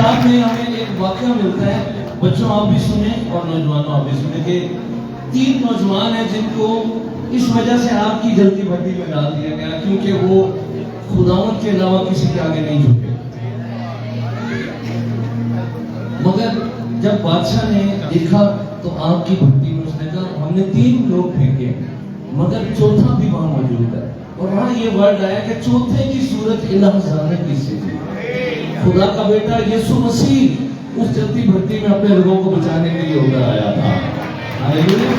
किताब में हमें एक वाक्य मिलता है, बच्चों आप भी सुने और नौजवानों आप भी सुने, कि 3 नौजवान हैं जिनको इस वजह से आग की जलती भट्टी में डाल दिया गया क्योंकि वो खुदावंद के अलावा किसी के आगे नहीं झुके। मगर जब बादशाह ने देखा तो आग की भट्टी में उसने कहा हमने 3 लोग फेंके मगर चौथा भी वहां मौजूद है। और वहां ये वर्ड आया कि चौथे की सूरत इलाह जाने किससे थी। खुदा का बेटा यीशु मसीह उस जलती भट्टी में अपने लोगों को बचाने के लिए उतर आया था। हालेलुया।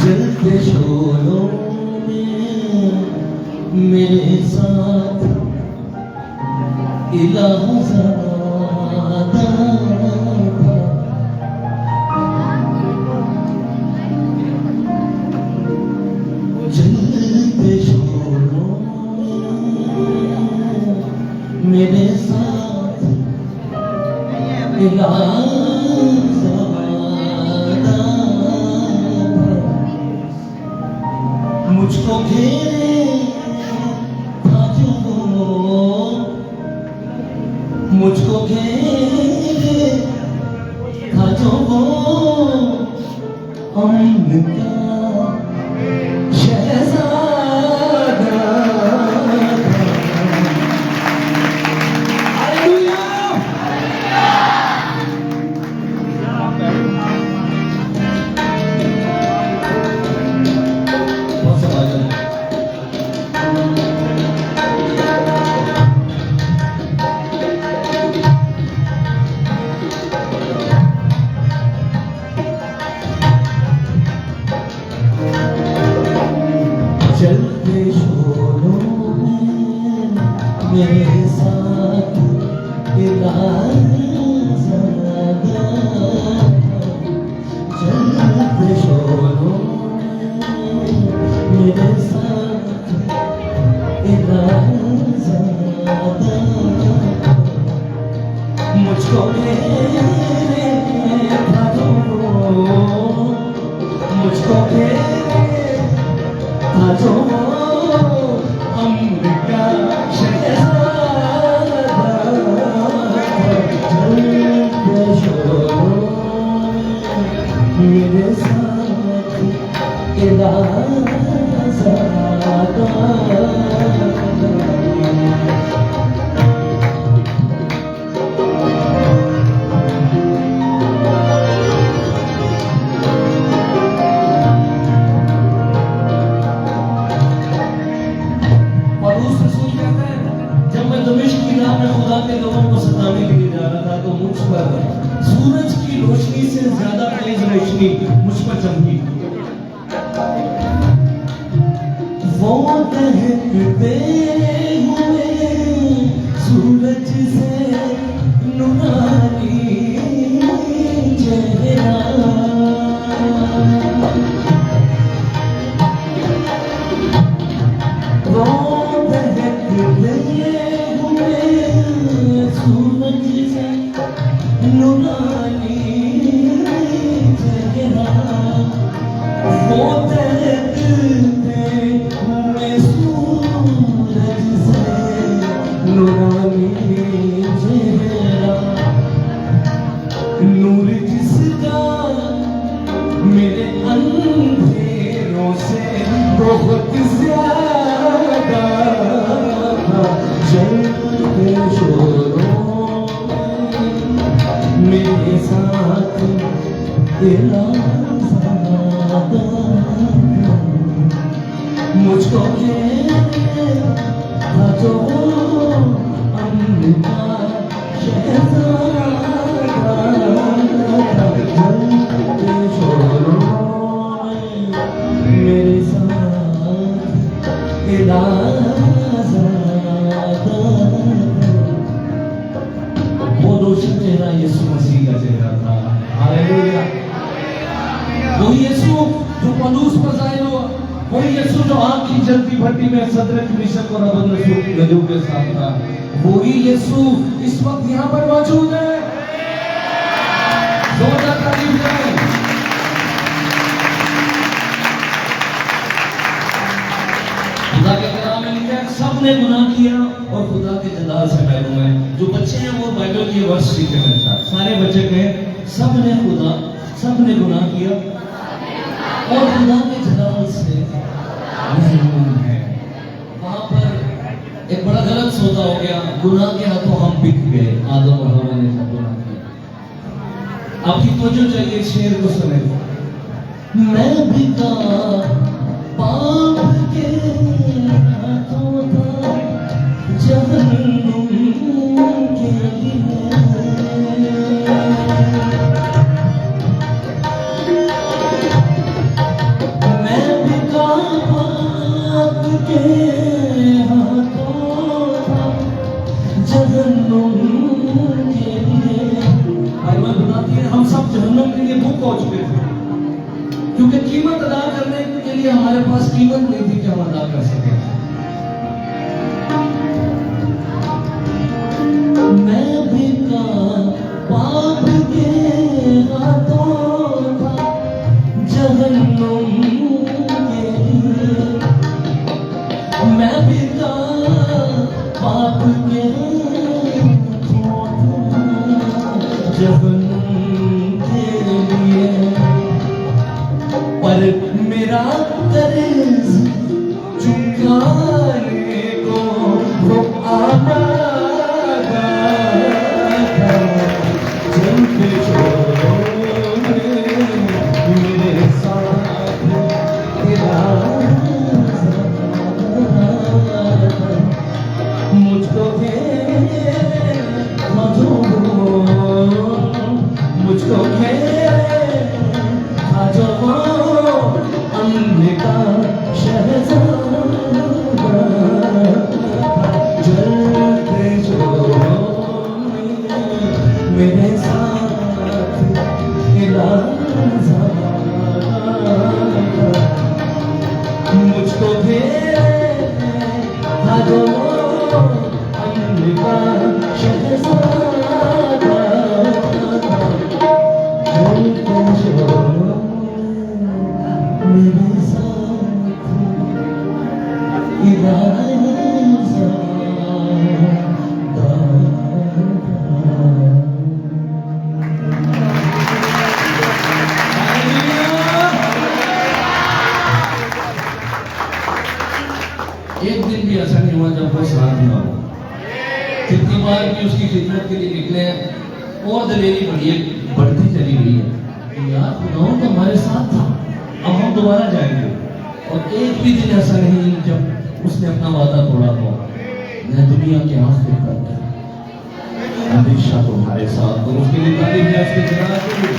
जलते शोलों में मेरे साथ इलाह ज़ादा जलते शोलों मेरे साथ इलाह ज़ादा मुझको घेरे था जो मुझको घेरे था जो अमन का शहज़ादा। हालेलुया। बहुत समाज चलते शोरों में मेरे साथ इलाह ज़ादा चलते शोरों में मेरे साथ इलाह ज़ादा मुझको घेरे था जो मुझको घेरे था जो अमन का शहज़ादा। चलते शोरों मेरे साथ इलाह ज़ादा। खुदा के लोगों को सताने के लिए जा रहा था तो मुझ पर सूरज की रोशनी से ज्यादा तेज रोशनी मुझ पर चमकी। वो दहकते हुए सूरज से नूरानी चेहरा वो दहकते सूरज से नूरानी चेहरा वो दहकते हुए सूरज से नूरानी चेहरा नूर जिसका मेरे अंधेरों से बहुत ज्यादा चलते शोरों मेरे साथ इलाह ज़ादा मुझको घेरे था जो अमन का शहज़ादा। चलते शोरों मेरे साथ इलाह ज़ादा। वो रोशन चेहरा यीशु मसीह का चेहरा था। हालेलुया। वही यीशु जो पलूस पर जाहिर हुआ, वही यीशु जो आग की जलती भट्टी में सदरक मिशक और अबदनसूर के साथ था, वही यीशु इस वक्त यहाँ पर मौजूद है। जोरदार तारीफ करें। खुदा के कलाम में लिखा है सब सबने गुनाह किया और खुदा के जलाल से महरूम है। जो बच्चे हैं वो बाइबल की वर्स सीखे मेरे साथ। सारे बच्चे कहें सबने गुनाह किया और खुदा के जलाल से महरूम है। वहां पर एक बड़ा गलत सौदा हो गया। गुनाह के हाथों हम बिक गए। आदम और हवा ने सब गुनाह किया। आपकी तवज्जो चाहिए, शेर को सुने। मैं बिका पाप के हाथों था जहन्नुम के लिए। मैं बिका पाप के हाथों था जहन्नुम के लिए। बाइबल बताती है हम सब जहन्नुम के लिए भूख हो चुके थे, क्योंकि कीमत अदा करने के लिए हमारे पास कीमत नहीं थी कि हम अदा कर सके। मैं बिका पाप के हाथों था जहन्नुम के लिए। मैं बिका पाप के हाथों था जहन्नुम के लिए। पर मेरा कर्ज चुकाने को वो आमादा था। चलते चलो मेरे साथ तेरा मुझको मुझको अम्बिका शहज़ादा जलते चलो मेरे साथ मुझको अम्बिका शहज़ादा जलते चलो मेरे साथ एक दिन भी ऐसा नहीं हुआ जब वो साथ ना हो। कितनी बार भी उसकी खिदमत के लिए निकले और दलेरी बढ़ती चली गई है कि यार खुदा तो हमारे साथ था, अब हम दोबारा जाएंगे। और एक भी दिन ऐसा नहीं जब उसने अपना वादा तोड़ा हो। मैं दुनिया के आखिर तक हमेशा तुम्हारे साथ। तो उसके लिए तारीफ है उसके जलाल के लिए।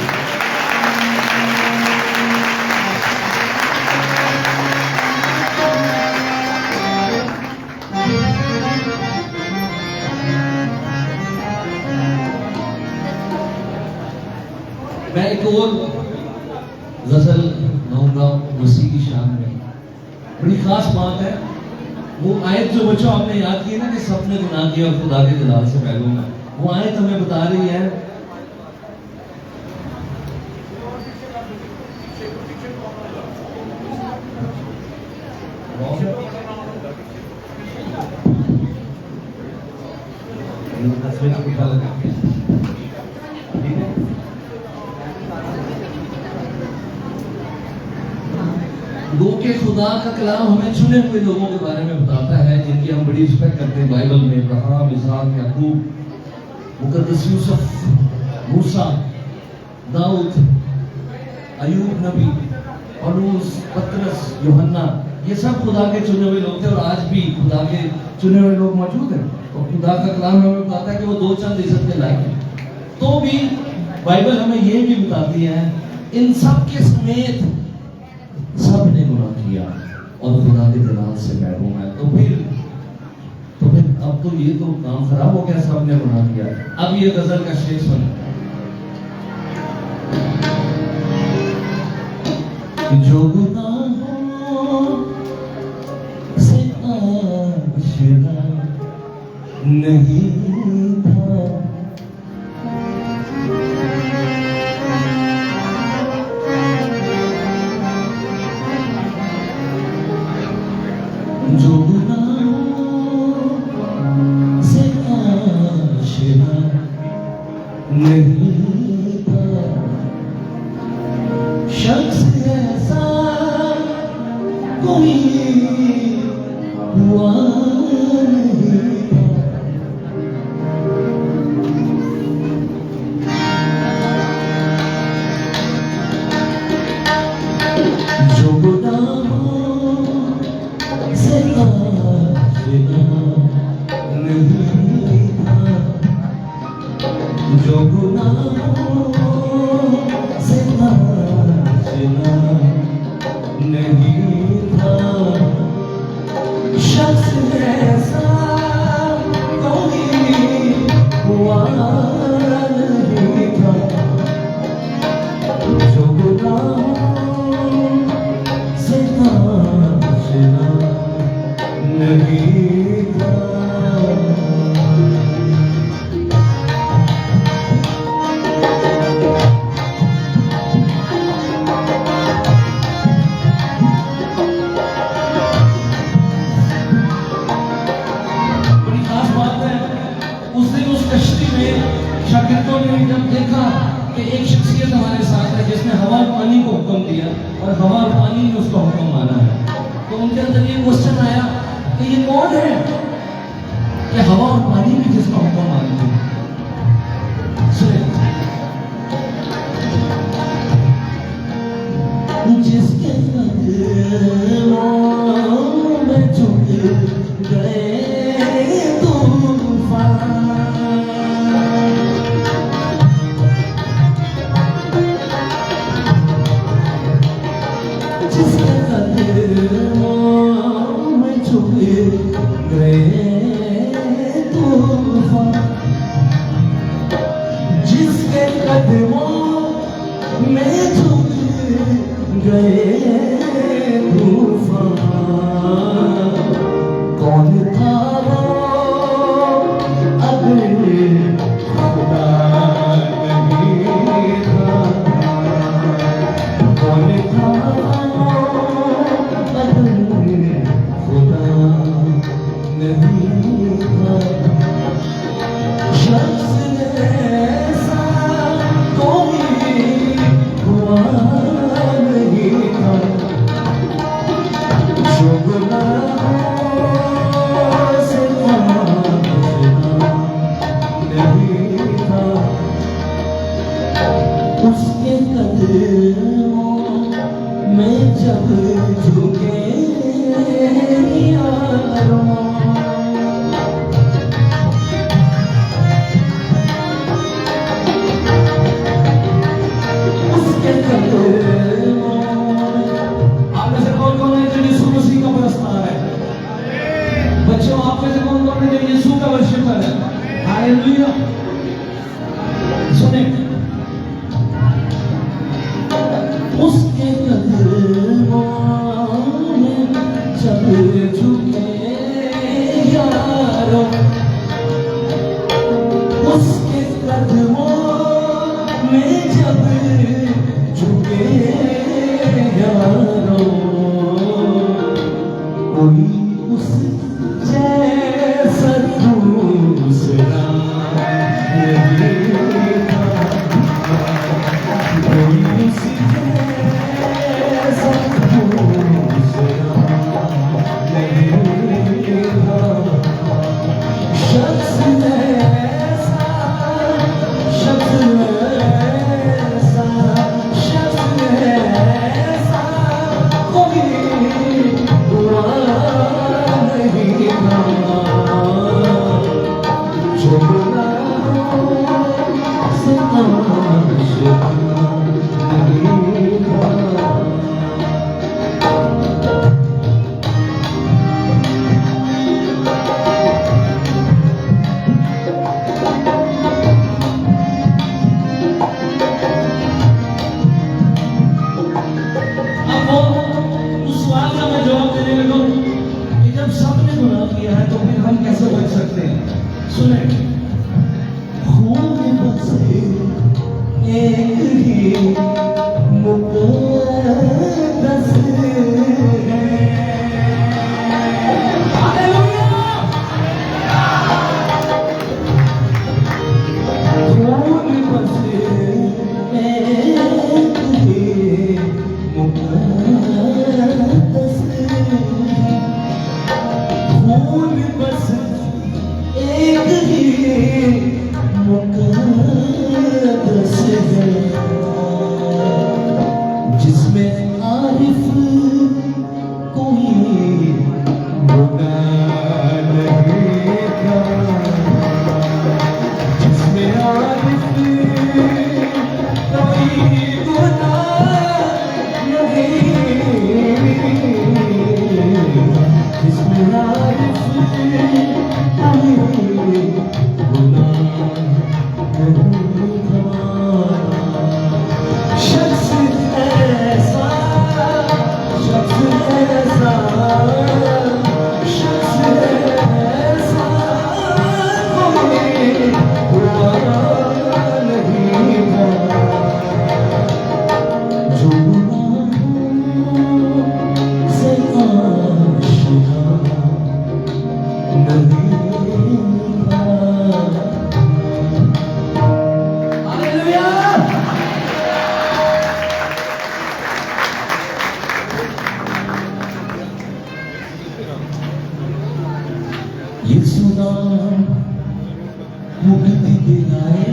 मैं एक और गजल गाऊंगा मसीह की शान में। बड़ी खास बात है वो आयत जो बच्चों आपने याद की ना कि सबने गुनाह किया और खुदा के जलाल से महरूम है। वो आयत हमें बता रही है गो के खुदा का कलाम हमें चुने हुए लोगों के बारे में बताता है जिनकी हम बड़ी रिस्पेक्ट करते हैं बाइबल में। अब्राहम, इसहाक, याकूब, मुकद्दस यूसुफ, मूसा, दाऊद, अयूब नबी, पौलुस, पतरस, यूहन्ना, ये सब खुदा के चुने हुए लोग थे और आज भी खुदा के चुने हुए लोग मौजूद हैं। और खुदा का कलाम हमें बताता है कि वो 2 चंद इज्जत के लायक हैं। तो भी बाइबल हमें ये भी बताती है इन सब के समेत सब ने गुनाह किया और खुदा के जलाल से महरूम है। तो फिर अब तो ये तो काम खराब हो गया, सब ने गुनाह किया। अब ये गजल का शेर सुन। जो गुनाहों से आशिना नहीं था, जो गुनाहों नहीं था, शख्स ऐसा कोई हुआ नहीं था। जो गुनाहों से आशिना नहीं था, जो गुनाहों से आशिना नहीं था, शख्स ऐसा कोई हुआ नहीं था। जो गुनाहों से आशिना नहीं था। बड़ी खास बात है, उस दिन उस कश्ती में शागिर्दों ने जब देखा कि एक शख्सियत हमारे साथ है जिसने हवा और पानी को हुक्म दिया और हवा और पानी ने उसका हुक्म माना है, तो उनके अंदर ये क्वेश्चन आया कि ये कौन है कि हवा और पानी भी जिसका हुक्म मानते हैं। जिसके कदमों में झुक गए तूफान, जिसके कदमों में झुक गए तूफान, जिसके कदमों में झुक गए तूफान, कौन था वो अगर खुदा नहीं था, कौन था वो अगर खुदा नहीं था। शख्स ऐसा कोई हुआ नहीं था, जो गुनाहों से आशिना नहीं था। उसके कदमों में जब झुके यारों, उसके कदमों, आप में से कौन कौन है जो यीशु मसीह का परस्तार है? बच्चों, आप में से कौन कौन है जो यीशु का वर्शिपर है? हालेलुया। सुने, उसके कदमों में जब झुके यारों, उसके कदमों में जब झुके यारों, कोई उस जैसा दूसरा नहीं था, कोई उस जैसा दूसरा नहीं था। शख्स ऐसा, शख्स ऐसा, शख्स ऐसा कोई हुआ नहीं था, जो गुनाहों से आशिना नहीं था। अब वो उस सवाल का मैं जवाब देने लगा कि जब सबने गुनाह किया है तो फिर हम कैसे बच सकते हैं? सुने, खून बसे एक ही मुकद्दस है। हालेलुया। खून ये सुना मुक्ति दिलाए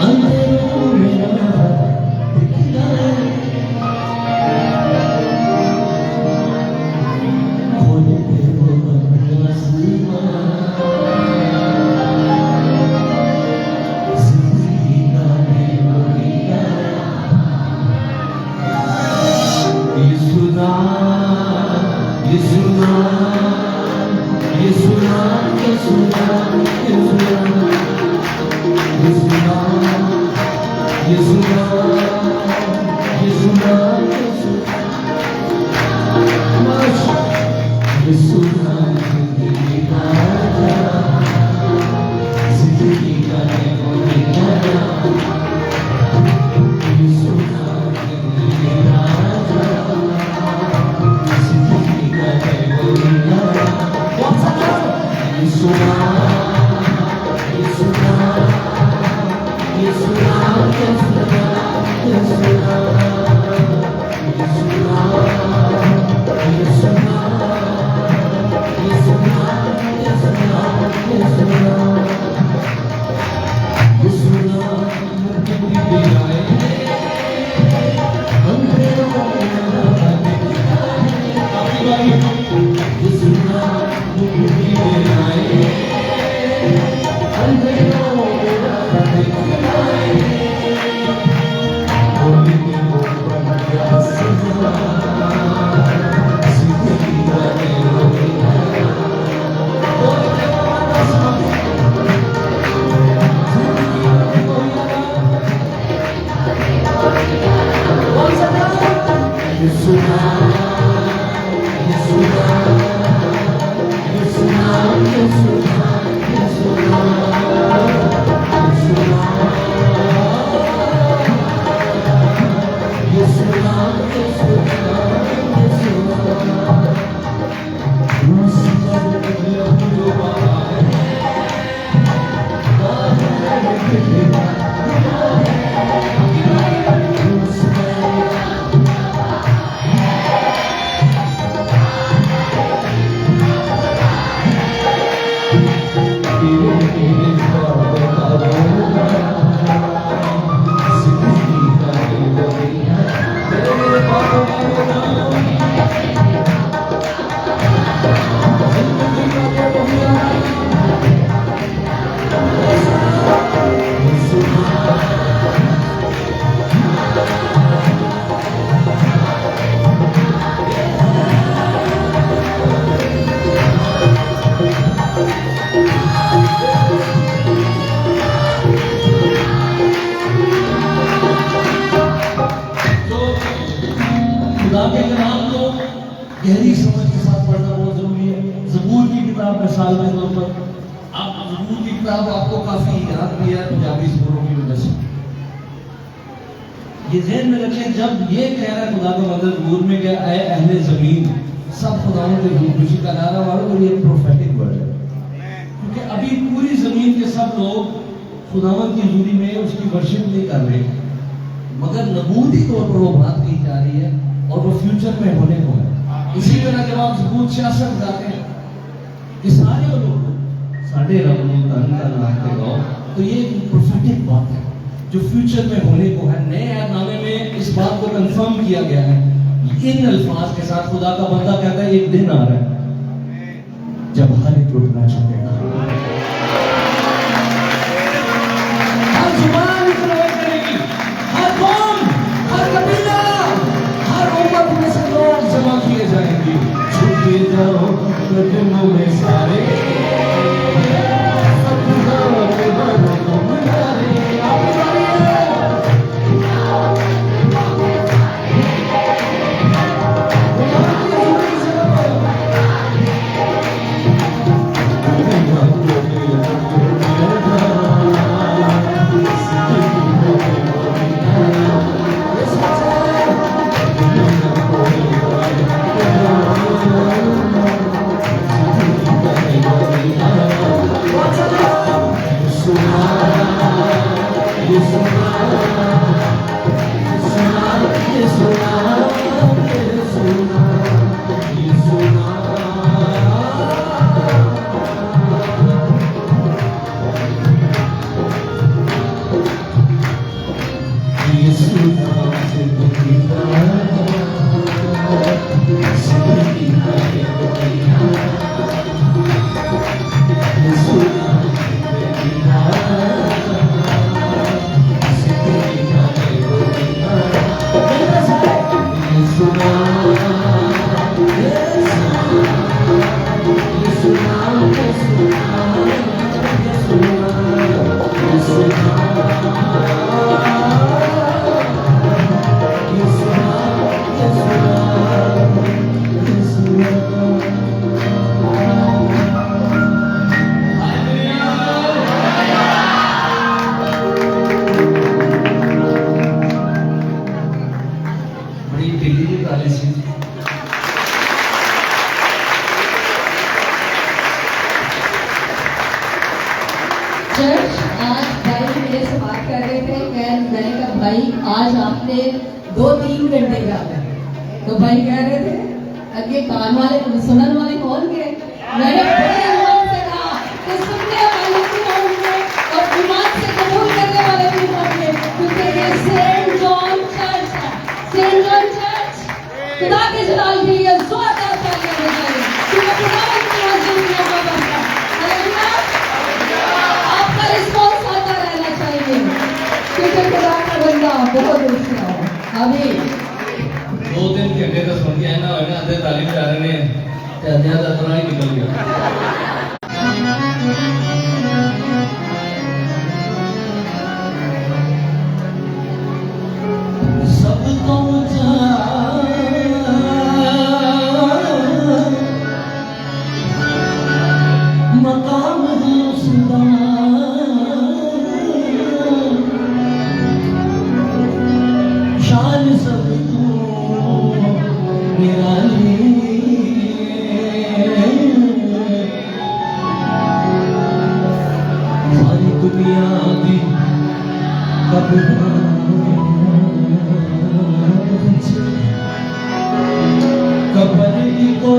अंधेरों में दिखलाए खोले दे वो बंद आसमां जिंदगी का मेमोरिया ये सुना ये सुना ये सुना ये सुना ये सुना ये सुना ये सुना ये सुना ये सुना जिंदगी का जिंदगी का मेमोरिया ये सुना जिंदगी का गहरी समझ के साथ पढ़ना बहुत जरूरी है। ज़बूर की किताब मिसाल के तौर पर, आप ज़बूर की किताब आपको काफी याद भी है पंजाबी ज़बूरों की वजह से। ये ज़हन में रखें, जब ये कह रहा है खुदा का मतलब ज़बूर में क्या है, अहले ज़मीन सब खुदाओं के खुशी का नारा मारो, तो ये प्रोफेटिक वर्ड है, क्योंकि अभी पूरी जमीन के सब लोग खुदावंद की हजूरी में उसकी वर्शिप नहीं कर रहे, मगर नबूती तौर पर वो बात कही जा रही है और वो फ्यूचर में होने को है। इसी तरह जब आप ज़बूर 66 जाते हैं कि सारे लोग साढ़े रब ने धन का नाम के गाओ, तो ये प्रोफेटिक बात है जो फ्यूचर में होने को है। नए ऐतनामे में इस बात को कंफर्म किया गया है इन अल्फाज के साथ। खुदा का बंदा कहता है एक दिन आ रहा है जब हर एक रुकना चाहेगा, हर जुबान इकरार करेगी, हर कौम, हर कबीला, हर उम्मत में से लोग जमा किए जाएंगे। छुपे जाओ कदमों में सारे, आज आपने 2-3 घंटे गाया। तो भाई कह रहे थे अगे कान वाले सुनने वाले कौन थे? मैंने बड़े ईमान से कहा कि सुनने वाले भी होंगे और ईमान से कबूल करने वाले भी होंगे, क्योंकि ये सेंट जॉन चर्च है। सेंट जॉन चर्च खुदा के जलाल के लिए जोरदार तालियां बजाइए, क्योंकि खुदावंद की मस्जिद में बाबा का हालेलुया। आपका रिस्पॉन्स आता रहना चाहिए, क्योंकि खुदा का बंदा बहुत दूसरा है। अभी 2-3 घंटे तो सुन के आना होगा, आधे तालीम जा रहे हैं ते आधा दा तो नहीं निकल गया। सब तो मकाम हुस्दा शान सब सारी दुनिया दी कबर को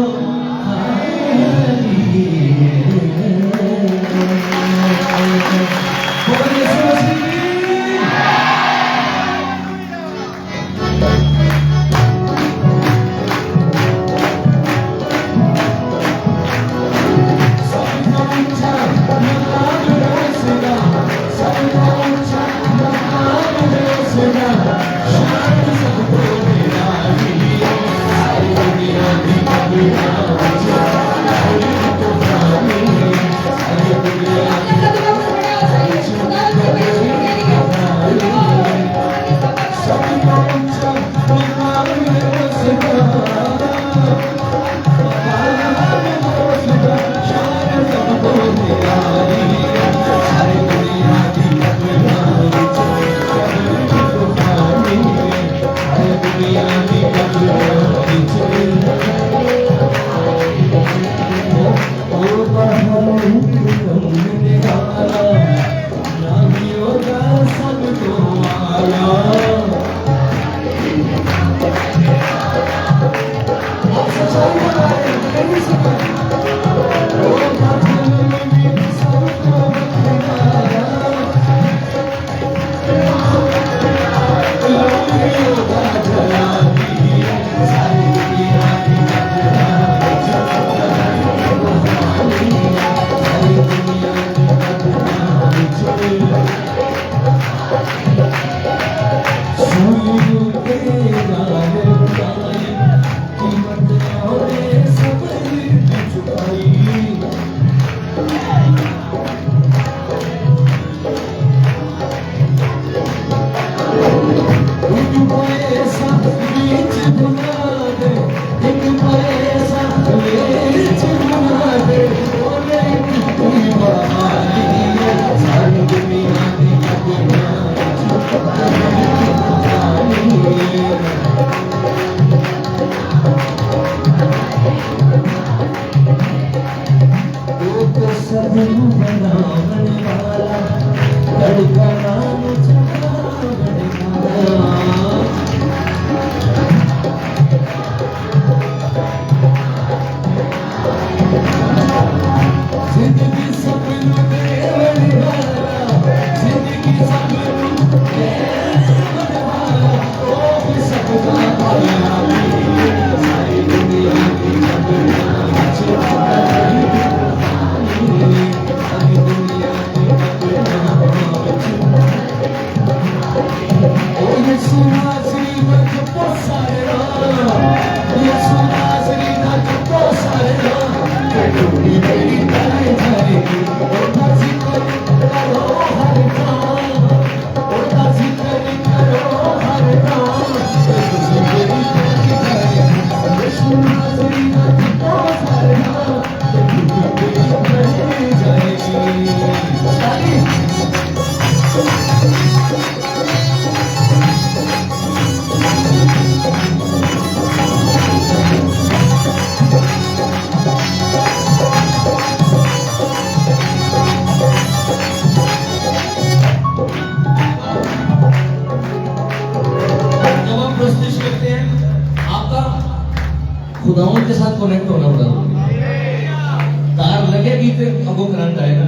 थे अब वो करंट आएगा।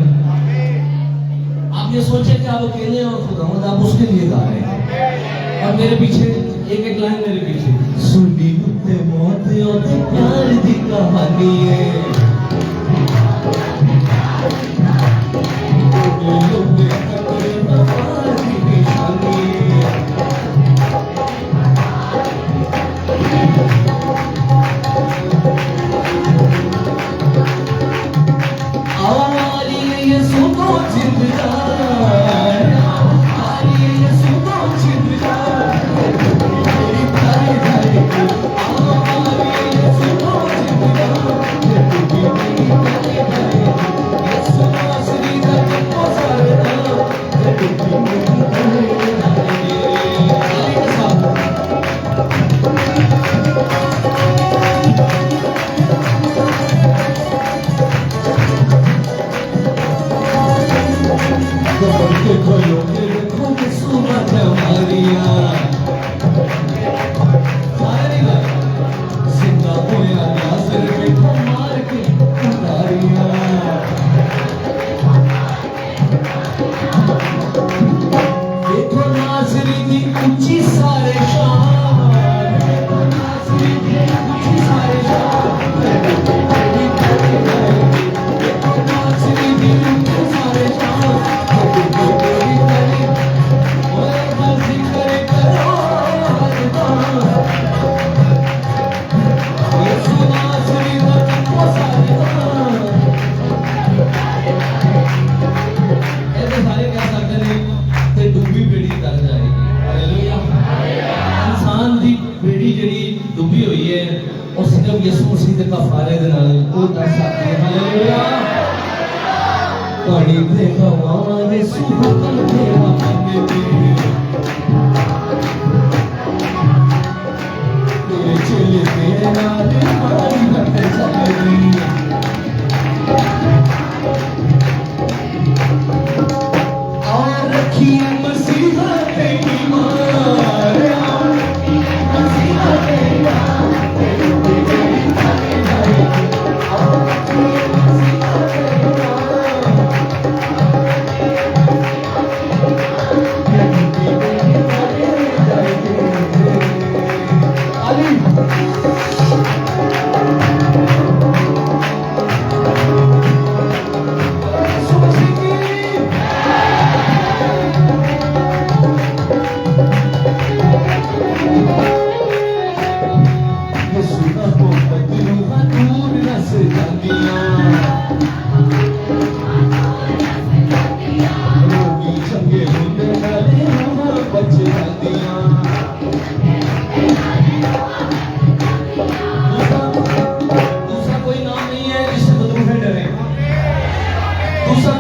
आप ये सोचे कि आप अकेले और खुदावंद आप उसके लिए गा रहे हैं। और मेरे पीछे एक एक लाइन मेरे पीछे सुनी ते मौत और प्यार दी कहानी है। लोगे कपड़े बहार की निशानी है। आवारी ये सुनो जिंदगार, आवारी ये सुनो जिंदगार, मेरी प्यारी प्यारी आवारी ये सुनो जिंदगार, मेरी प्यारी प्यारी ये सुनो श्री का कितना सारना, मेरी प्यारी ऊंची सारे शान, नाज़री की ऊंची सारे शान, नाज़री की ऊंची सारे शान, ओए मर्ज़ी करे करो यीशु नाज़री का कितना सारे शान। ऐसे सारे क्या सकते हैं ते डूबी पीढ़ी कर जाएगी। इंसान की पीढ़ी जी डूबी हुई है और सिर्फ यसू मसीह के कफारे दे नाल वो कर सकती है। हालेलुया। पानी दे हवा ने सुबह दे अपने तेरे चले तेरे नाल हमारी बंदे चलेगी। और रखी मसीहा तेरी मार, मसीहा तेरी मार,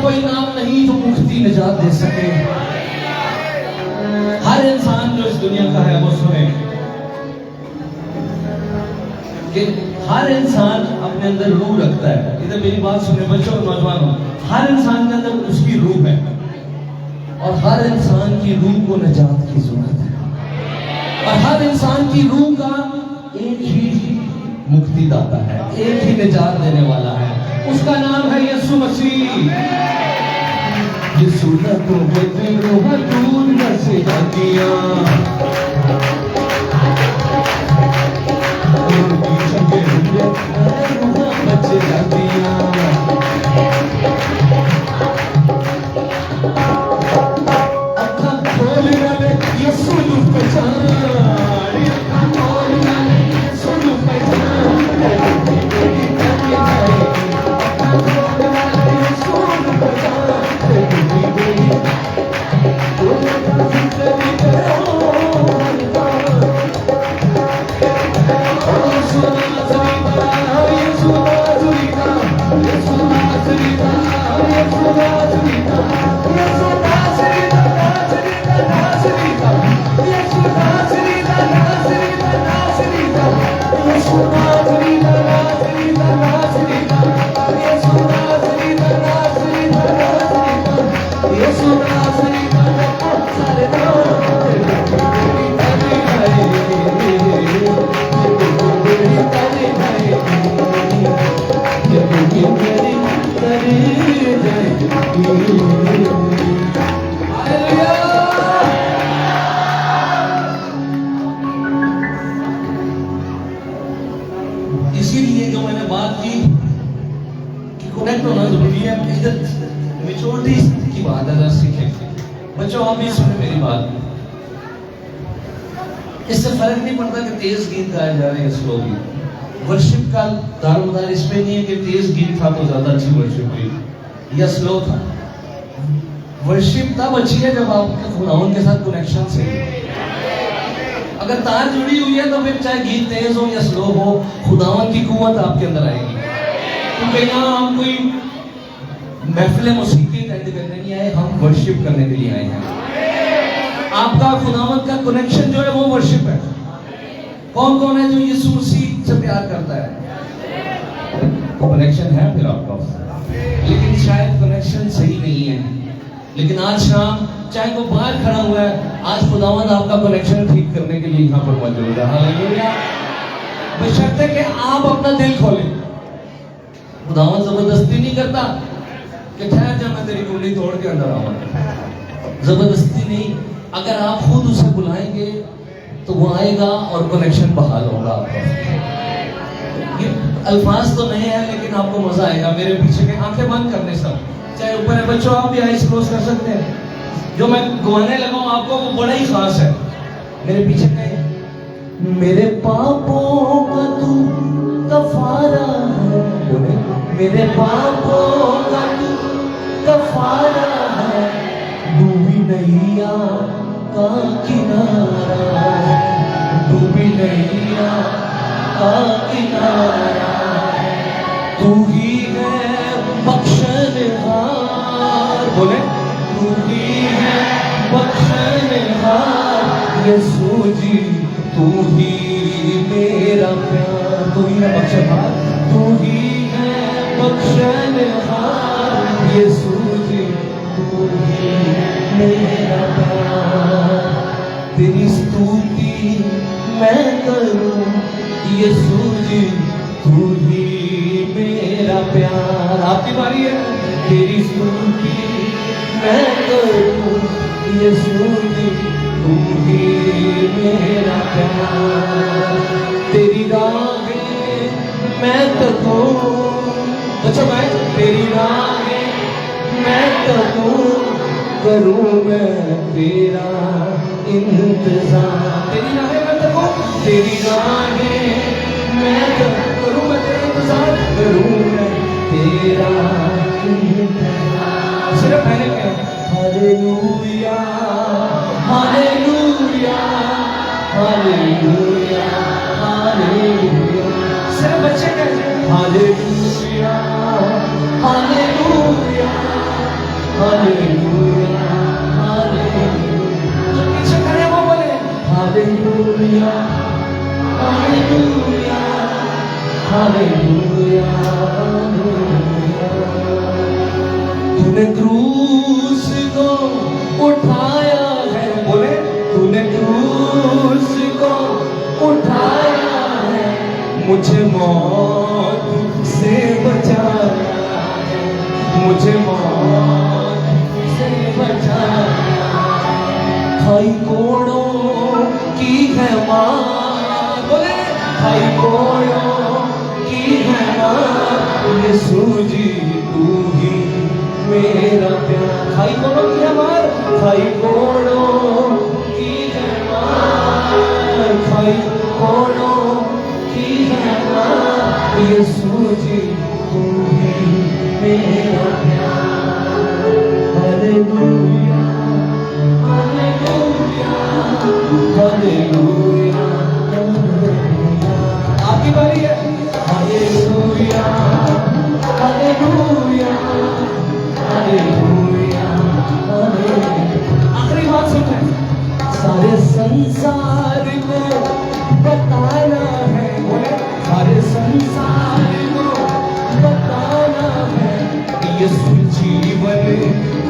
कोई नाम नहीं जो मुक्ति निजात दे सके। हर इंसान जो इस दुनिया का है वो सुने कि हर इंसान अपने अंदर रूह रखता है। इधर मेरी बात सुने बच्चों और नौजवानों, हर इंसान के अंदर उसकी रूह है और हर इंसान की रूह को निजात की जरूरत है। और हर इंसान की रूह का एक ही मुक्तिदाता है, एक ही निजात देने वाला है, उसका नाम है यीशु मसीह। यीशु ने तो बदलो दूर न से दिया, बच्चे दिया। अखा खोल वाले यीशु नु पहचान, अखा खोल वाले यीशु नु पहचान, इसीलिए जो मैंने बात की कि कनेक्ट होना जरूरी है, मेच्योरिटी की बात है, सीखें बच्चों। आप भी सुने मेरी बात, इससे फर्क नहीं पड़ता कि तेज गीत गाया जा रहे हैं स्लो गीत। वर्शिप का दारोमदार इसमें नहीं है कि तेज गीत था तो ज्यादा अच्छी वर्शिप हुई या स्लो था। वर्शिप तब अच्छी है जब आपके खुदावन के साथ कनेक्शन से, अगर तार जुड़ी हुई है तो फिर चाहे गीत तेज हो या स्लो हो, खुदावन की कुव्वत आपके अंदर आएगी। क्योंकि यहाँ हम कोई महफिल मौसीकी अटेंड करने नहीं आए, हम वर्शिप करने के लिए आए हैं। आपका खुदावन का कनेक्शन जो है वो वर्शिप है। कौन कौन है जो यीशु मसीह से प्यार करता है? कनेक्शन है फिर आपका, लेकिन शायद कनेक्शन सही नहीं है। लेकिन आज शाम चाहे वो बाहर खड़ा हुआ है, आज खुदावंद आपका कनेक्शन ठीक करने के लिए यहाँ पर मौजूद है। हालेलुया। बशर्ते कि आप अपना दिल खोलें। खुदावंद जबरदस्ती नहीं करता कि ठहर जा मैं तेरी कुंडली तोड़ के अंदर आऊंगा, जबरदस्ती नहीं। अगर आप खुद उसे बुलाएंगे तो वो आएगा और कनेक्शन बहाल होगा आपका। ये अल्फाज तो नए हैं लेकिन आपको मजा आएगा। मेरे पीछे के आंखें बंद करने सब, चाहे ऊपर है बच्चों, आप भी आइस क्लोज कर सकते हैं। जो मैं गवाने लगा हूं आपको वो बड़ा ही खास है। मेरे पीछे के मेरे पापों का तू कफारा है, मेरे पापों का तू कफारा है, डूबी नैया का किनारा, डूबी नैया का किनारा, तू ही है बख्शनहार, बोले तू ही है बख्शनहार, यीशु जी तू ही मेरा प्यार, तू ही है बख्शनहार, तू ही है बख्शनहार, यीशु जी तू ही मेरा प्यार। तेरी स्तुति मैं करूं यीशु जी तू ही मेरा प्यार। आपकी बारी है। तेरी स्तुति मैं करूं यीशु जी तू ही मेरा प्यार। तेरी राहें मैं तकूं, अच्छा भाई, तेरी राहें मैं तकूं, करूं मैं तेरा इंतजार। तेरी राहें मैं तकूं, तेरी राहें मैं करूं मैं तेरा इंतजार, करूं मैं तेरा इंतजार। सिर्फ मैंने क्या, हालेलुया हालेलुया हालेलुया हालेलुया। सिर्फ बच्चे कहते हैं हालेलुया हालेलुया हालेलुया हालेलुया। जो पीछे खड़े वो बोले हालेलुया हालेलुया हालेलुया हालेलुया। तूने क्रूस को उठाया है, बोले तूने क्रूस को उठाया है, मुझे मौत से बचाया है, मुझे मौत से बचाया। खाई कोड़ों की है मार, बोले खाई कोड़ों की है मार, यीशु जी तू ही मेरा प्यार। खाई कोड़ों की है मार, खाई कोड़ों की है मार, खाई कोड़ों की है मार, यीशु जी तू ही मेरा प्यार। Hallelujah hallelujah hallelujah. आपकी बारी है। Hallelujah hallelujah hallelujah hallelujah. आखिरी बात सुन रहे हैं। सारे संसार को बताना है, बोले सारे संसार को बताना है, यीशु जीवन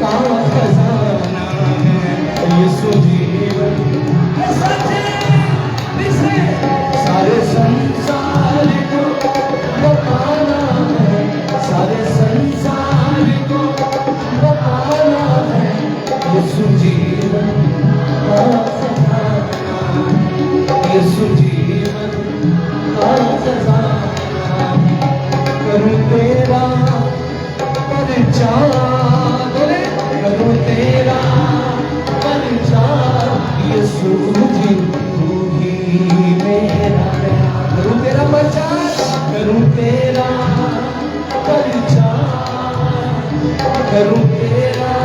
का खजाना है, यीशु जीवन का सच्चे सारे संसार को बताना है, सारे संसार को तेरा परिचार, बोले करूं तेरा परिचार, यीशु जी तू ही मेरा प्यार। करूं तेरा परिचार, करूं तेरा परिचार, करूं तेरा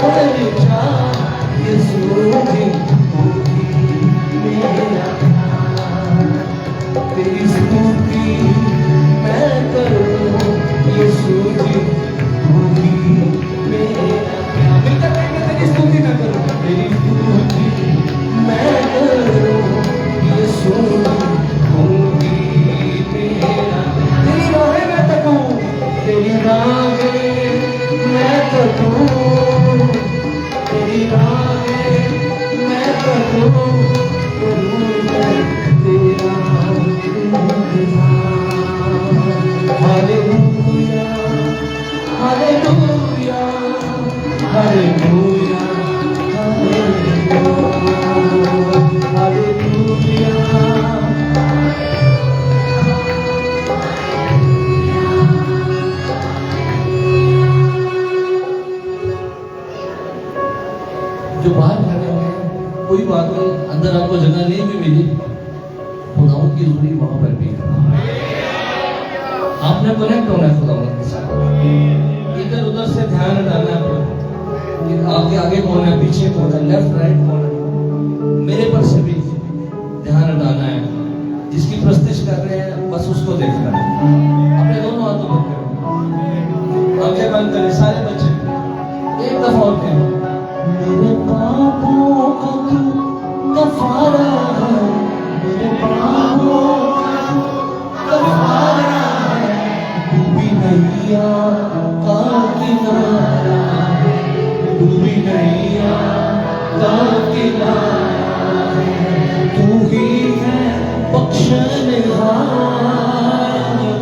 परिचार, यीशु जी तू ही मेरा प्यार। तेरी स्तुति मैं करूं यीशु जी तू ही मेरा प्यार। मिलकर कहेंगे तेरी स्तुति मैं करूं, तेरी स्तुति मैं करूं यीशु जी तू ही मेरा। तेरी राहें मैं तकूं, तेरी राहें मैं तकूं, तेरी राहें मैं तकूं, करूं मैं तेरा हालेलुया, हालेलुया, हालेलुया, हालेलुया। जो बाहर खड़े हुए हैं कोई बात नहीं, अंदर आपको जगह नहीं भी मिली, खुदावंद की जोड़ी वहां पर भी है। आपने कनेक्ट होना है खुदावंद के साथ। इधर उधर से ध्यान हटाना है आपको, आगे आगे कौन है, पीछे कौन है, लेफ्ट राइट कौन है, मेरे पर से भी ध्यान हटाना है। जिसकी प्रस्तिश कर रहे हैं बस उसको देखना है। अपने दोनों हाथों को करो, आंखें बंद करें सारे बच्चे, एक दफा और कहें, मेरे पापों का तू कफारा है, मेरे पापों का कफारा है, डूबी नैया का किनारा, डूबी नैया का किनारा है, तू ही है बख्शनहार,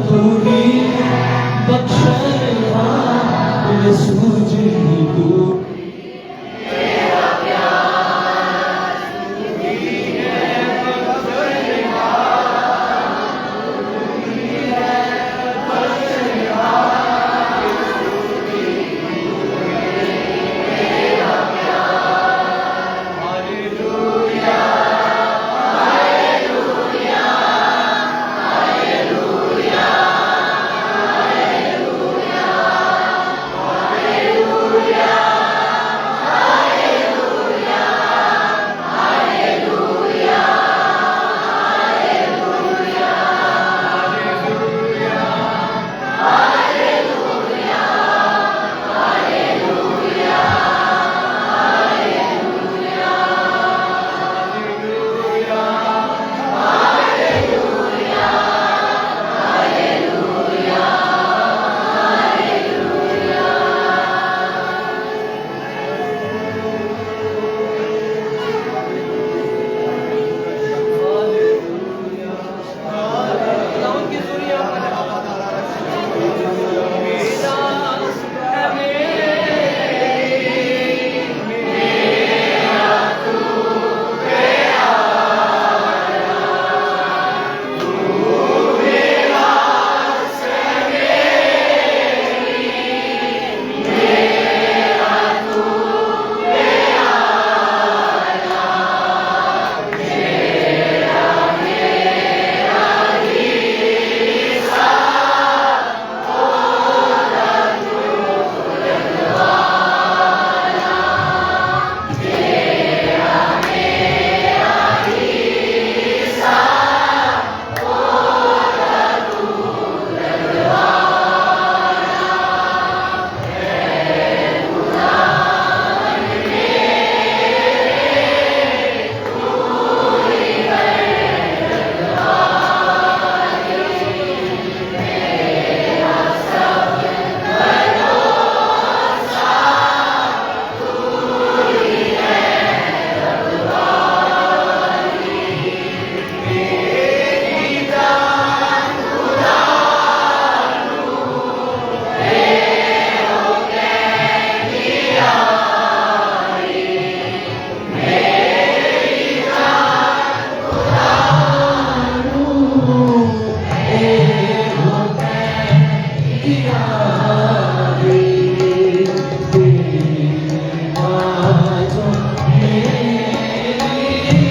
तू ही है बख्शनहार, यीशु जी तू यारी तेरी बातों मेरी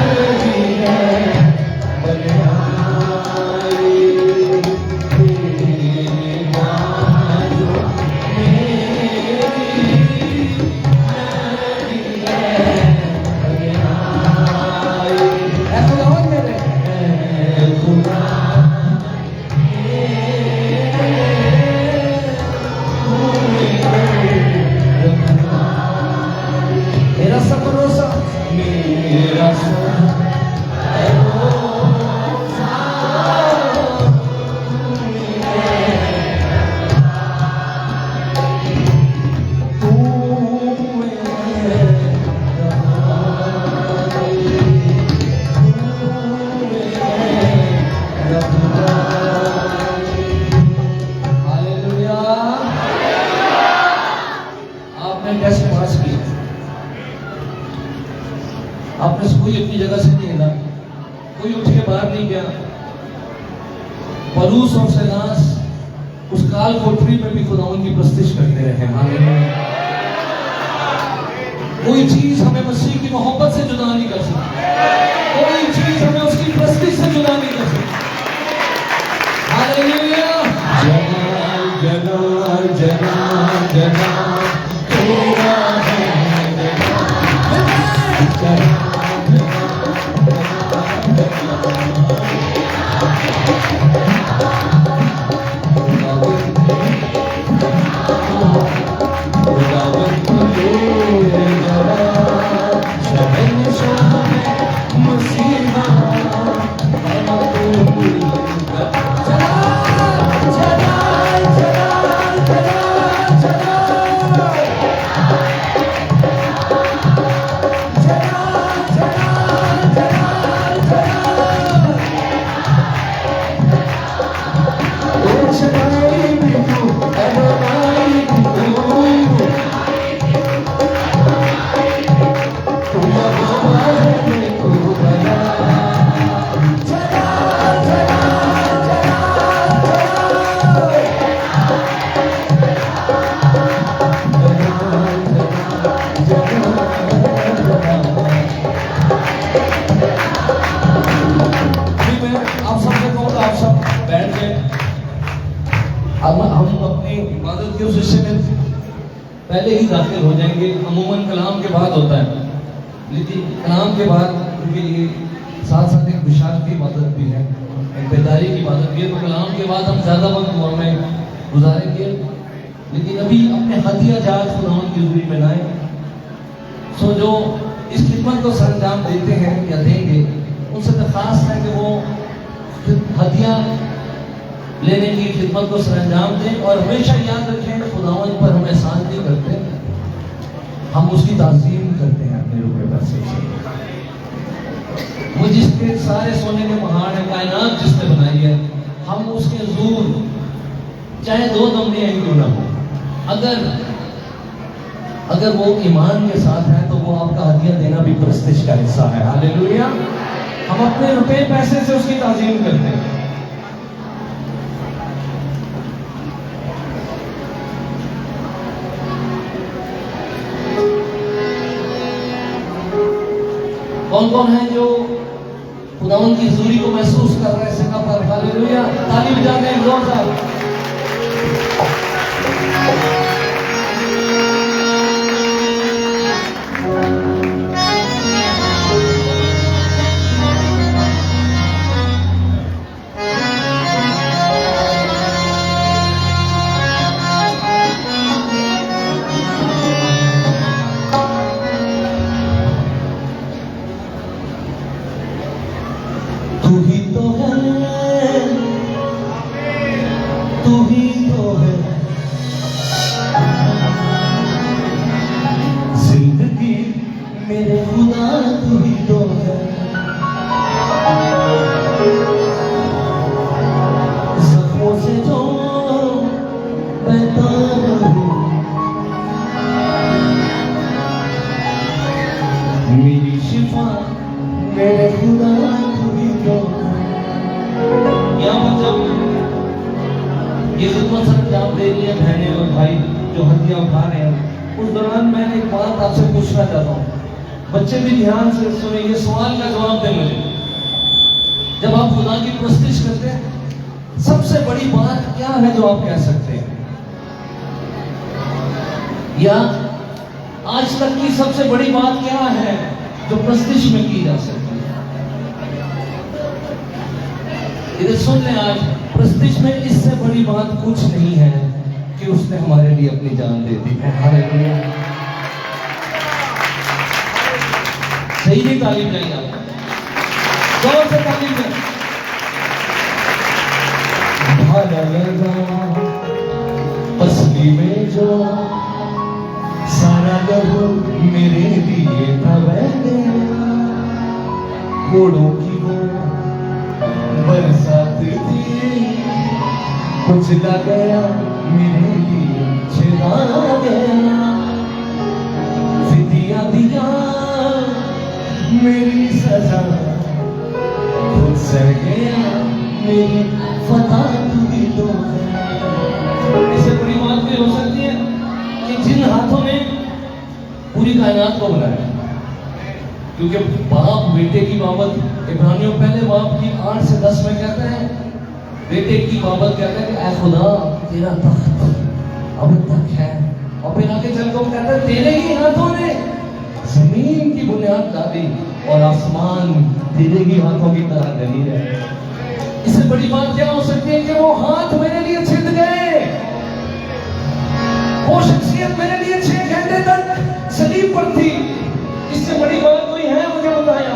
नदी है बलिहारी तेरी बातों मेरी नदी है बलिहारी। ऐसा गाओ मेरे खुदा मेरा सब भरोसा मेरा सब भरोसा तू है हालेलुया। आपने टेस्ट पास किया, आपने से कोई अपनी जगह से नहीं हिला, कोई उठ के बाहर नहीं गया। पलूस और सिलास उस काल कोठरी में भी खुदावन की प्रस्तिश करते रहे। हालेलुया। कोई चीज हमें मसीह की मोहब्बत से जुदा नहीं कर सकती, कोई चीज हमें उसकी प्रस्तिश से जुदा नहीं कर सकती। हालेलुया। जलाल जलाल जलाल जलाल तेरा है जलाल अब हम अपनी इबादत के उस हिस्से में पहले ही दाखिल हो जाएंगे। अमूमन कलाम के बाद होता है, लेकिन कलाम के बाद क्योंकि ये साथ साथ एक विशाल की इबादत भी है, एक बेदारी की इबादत भी है, तो कलाम के बाद हम ज़्यादा वक्त दुआ में गुजारेंगे। लेकिन अभी अपने हदिया जात खुदावंद की हुजूरी में लाएं। सो जो इस खिदमत को सरंजाम देते हैं या देंगे, उनसे दरख्वास्त है कि वो हदिया लेने की खिदमत को सरंजाम दें और हमेशा याद रखें खुदावंद पर हम एहसान नहीं करते, हम उसकी ताज़ीम करते हैं अपने रुपये पैसे से। वो जिसके सारे सोने के पहाड़ है, कायनात जिसने बनाई है, हम उसके हुजूर चाहे 2 दम में क्यों ना हो, अगर वो ईमान के साथ है तो वो आपका हदिया देना भी प्रस्तिश का हिस्सा है। हालेलुया। हम अपने रुपए पैसे से उसकी ताज़ीम करते हैं। कौन कौन है जो खुदावंद की हुजूरी को महसूस कर रहे हैं सिखा पर? हालेलुया। ताली बजा दें जोरदार। तू ही तो है ये खिदमत सर आप दे रही है बहनें और भाई जो हदियां उठा रहे हैं, उस दौरान मैंने एक बात आपसे पूछना चाहता हूँ, बच्चे भी ध्यान से सुने, ये सवाल का जवाब दें मुझे। जब आप खुदा की प्रस्तुति करते हैं, सबसे बड़ी बात क्या है जो आप कह सकते हैं, या आज तक की सबसे बड़ी बात क्या है जो प्रस्तुति में की जा सकती है? इधर सुन लें, आज प्रस्तुति में इससे बड़ी बात कुछ नहीं है कि उसने हमारे लिए अपनी जान दे दी है। हालेलुया। सही नहीं तालीम नहीं आप जोर से तालीम दें। भाला लगा पसली में जो सारा लहू मेरे लिए था बह गया, घोड़ों की वो बरसात थी, कुछ लग गया मेरे लिए छिड़ा गया, फिदिया दिया मेरी सजा, खुद सह गया मेरी फता भी तो है। इससे बड़ी बात भी हो सकती है कि जिन हाथों ने पूरी कायनात को बनाया, क्योंकि बाप बेटे की बाबत इब्रानियों पहले बाप की 8 से 10 में कहते हैं, बेटे की बाबत कहते हैं कि ऐ खुदा तेरा तख्त अब तक है, और फिर आगे चल को कहते हैं तेरे ही हाथों ने जमीन की बुनियाद डाली और आसमान तेरे ही हाथों की तरह गली है। इससे बड़ी बात क्या हो सकती है कि वो हाथ मेरे लिए छिद गए, वो शख्सियत मेरे लिए 6 घंटे तक सलीब पर थी। इससे बड़ी बात कोई है? मुझे बताया।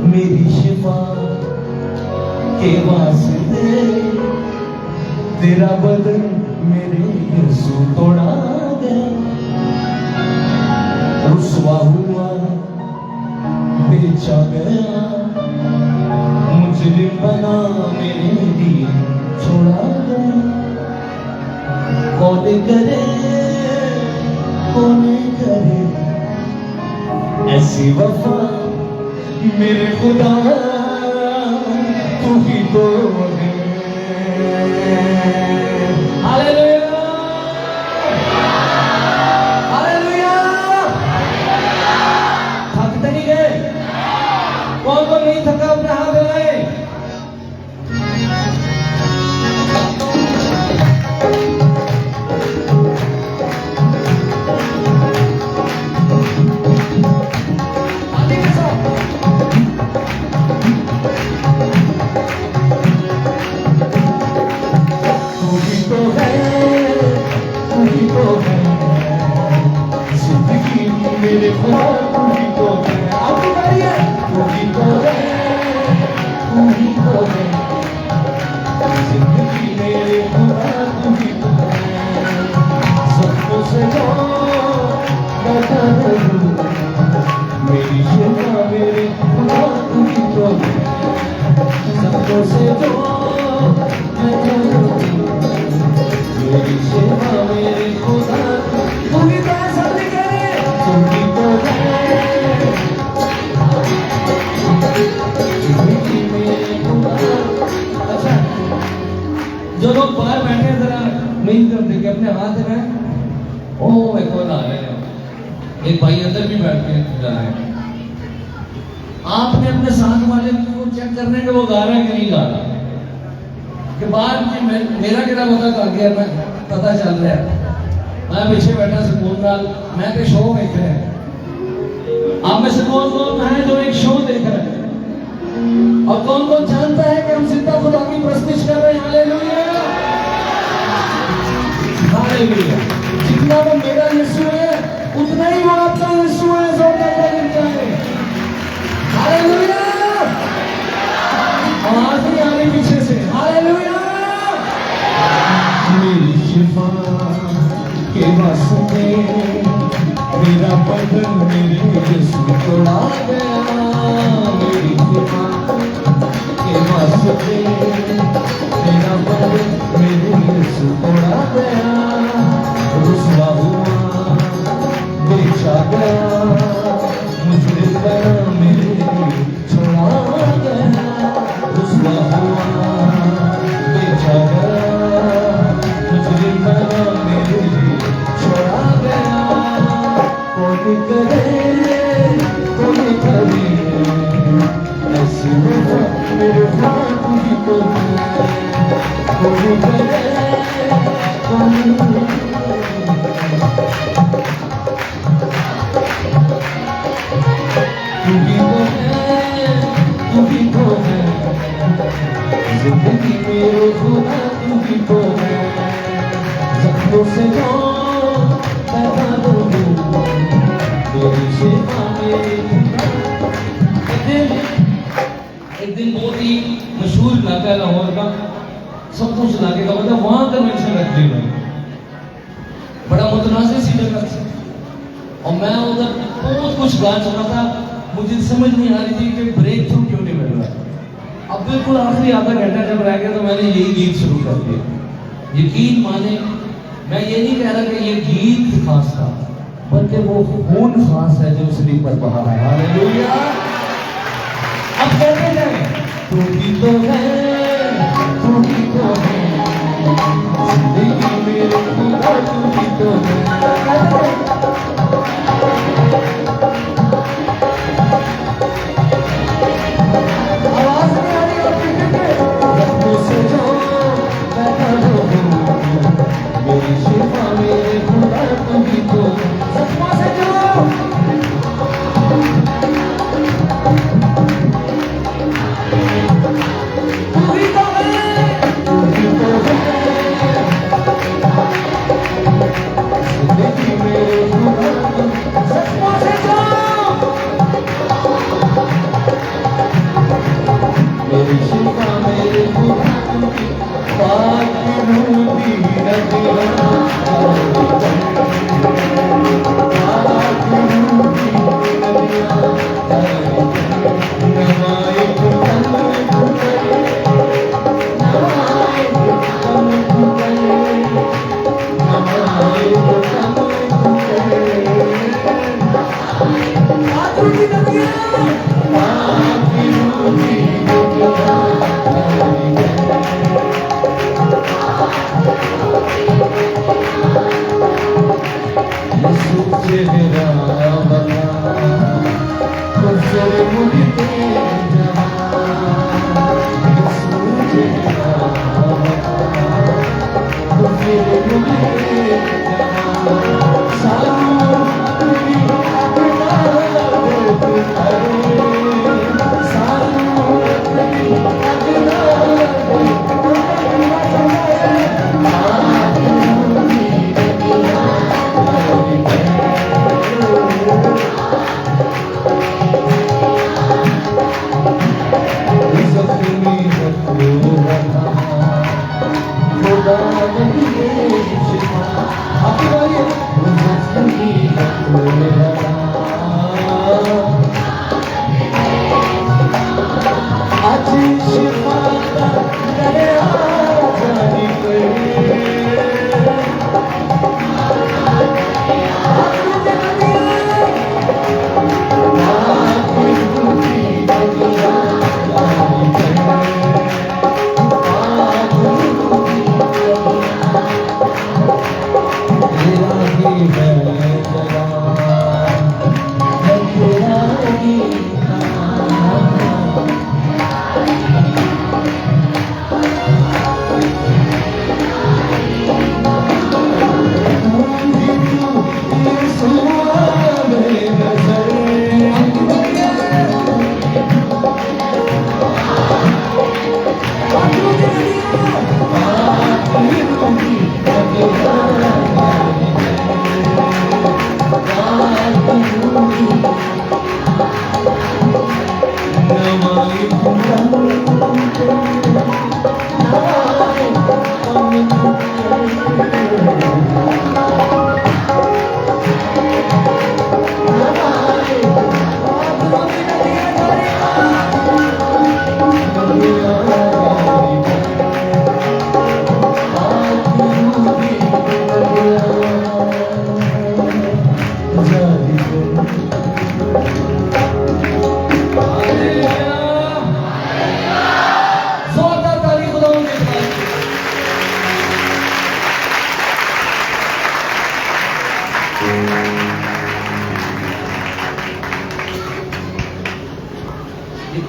मेरी शिफा के वास्ते तेरा बदन मेरे यीशु तोड़ा गया, रुसवा हुआ बेचा गया, मुजरिम बना मेरे लिए छोड़ा गया। कौन करे कौन करे ऐसी वफा मेरे खुदा, तू ही तो है। Hallelujah hallelujah. थकते नहीं गए? कौन कौन नहीं थका अपने हाथ लगाए? मेरे खुदा तू ही तो है, आपकी बारी है, तू ही तो है, तू ही तो है, जिंदगी मेरे खुदा तू ही तो है, सबको से जो बता दूं, मेरी शिफा मेरे खुदा तू ही तो है, सबको से जो बता दूं, मेरी शिफा मेरे खुदा तू ही तो है। सब लिखे अच्छा, जो लोग बाहर बैठे हैं जरा नहीं करते कि अपने हाथ में, ओ एक और आ रहे हैं, एक भाई अंदर भी बैठ के जा रहे हैं, आपने अपने साथ वाले को चेक करने के वो गा रहा है कि नहीं गा रहा, कि बाहर मेरा कितना पता चल रहा है, मैं पीछे बैठा सुकून नाल, मैं तो शो देख रहे हैं। आप में से कौन कौन है जो एक शो देख रहे हैं, और कौन कौन जानता है कि हम जिंदा खुदा की प्रस्तुति कर रहे हैं? Hallelujah hallelujah. जितना वो मेरा यीशु है उतना ही वो आपका यीशु है। हालेलुया। आवाज नहीं आ रही पीछे से। हालेलुया। मेरी शिफा के वास्ते मेरा बदन मेरे यीशु तोड़ा गया, मेरी शिफा के वास्ते मेरा बदन मेरे यीशु तोड़ा गया, रुसवा हुआ बेचा गया, मुझे बना मेरे छोड़ा गया, रुसवा मेरे खुदा तू ही तो है, कोई करे कोई तू ही तो है जिंदगी मेरे खुदा तू ही तो है, जख्मों से जो पैदा लूं मेरी शिफा मेरी। एक दिन बहुत ही मशहूर इलाका है लाहौर का, सब कुछ इलाके का मतलब वहां कन्वेंशन रख ली मैं, बड़ा मुतनाज़िर सी जगह थी और मैं उधर बहुत कुछ गा चुका था, मुझे समझ नहीं आ रही थी कि ब्रेक थ्रू क्यों नहीं मिल रहा। अब बिल्कुल आखिरी आधा घंटा जब रह गया तो मैंने यही गीत शुरू कर दिया। यकीन माने मैं ये नहीं कह रहा कि ये गीत खास था, बल्कि वो खून खास है जो शरीफ पर बहा है। हालेलुया। अब कहते जाए तू ही तो है, तू ही तो है जिंदगी मेरे खुदा तू ही तो है। आवाज नहीं आ रही और जख्मों से जो पैदा लूं मेरी शिफा मेरे खुदा तू ही तो है, जख्मों से जो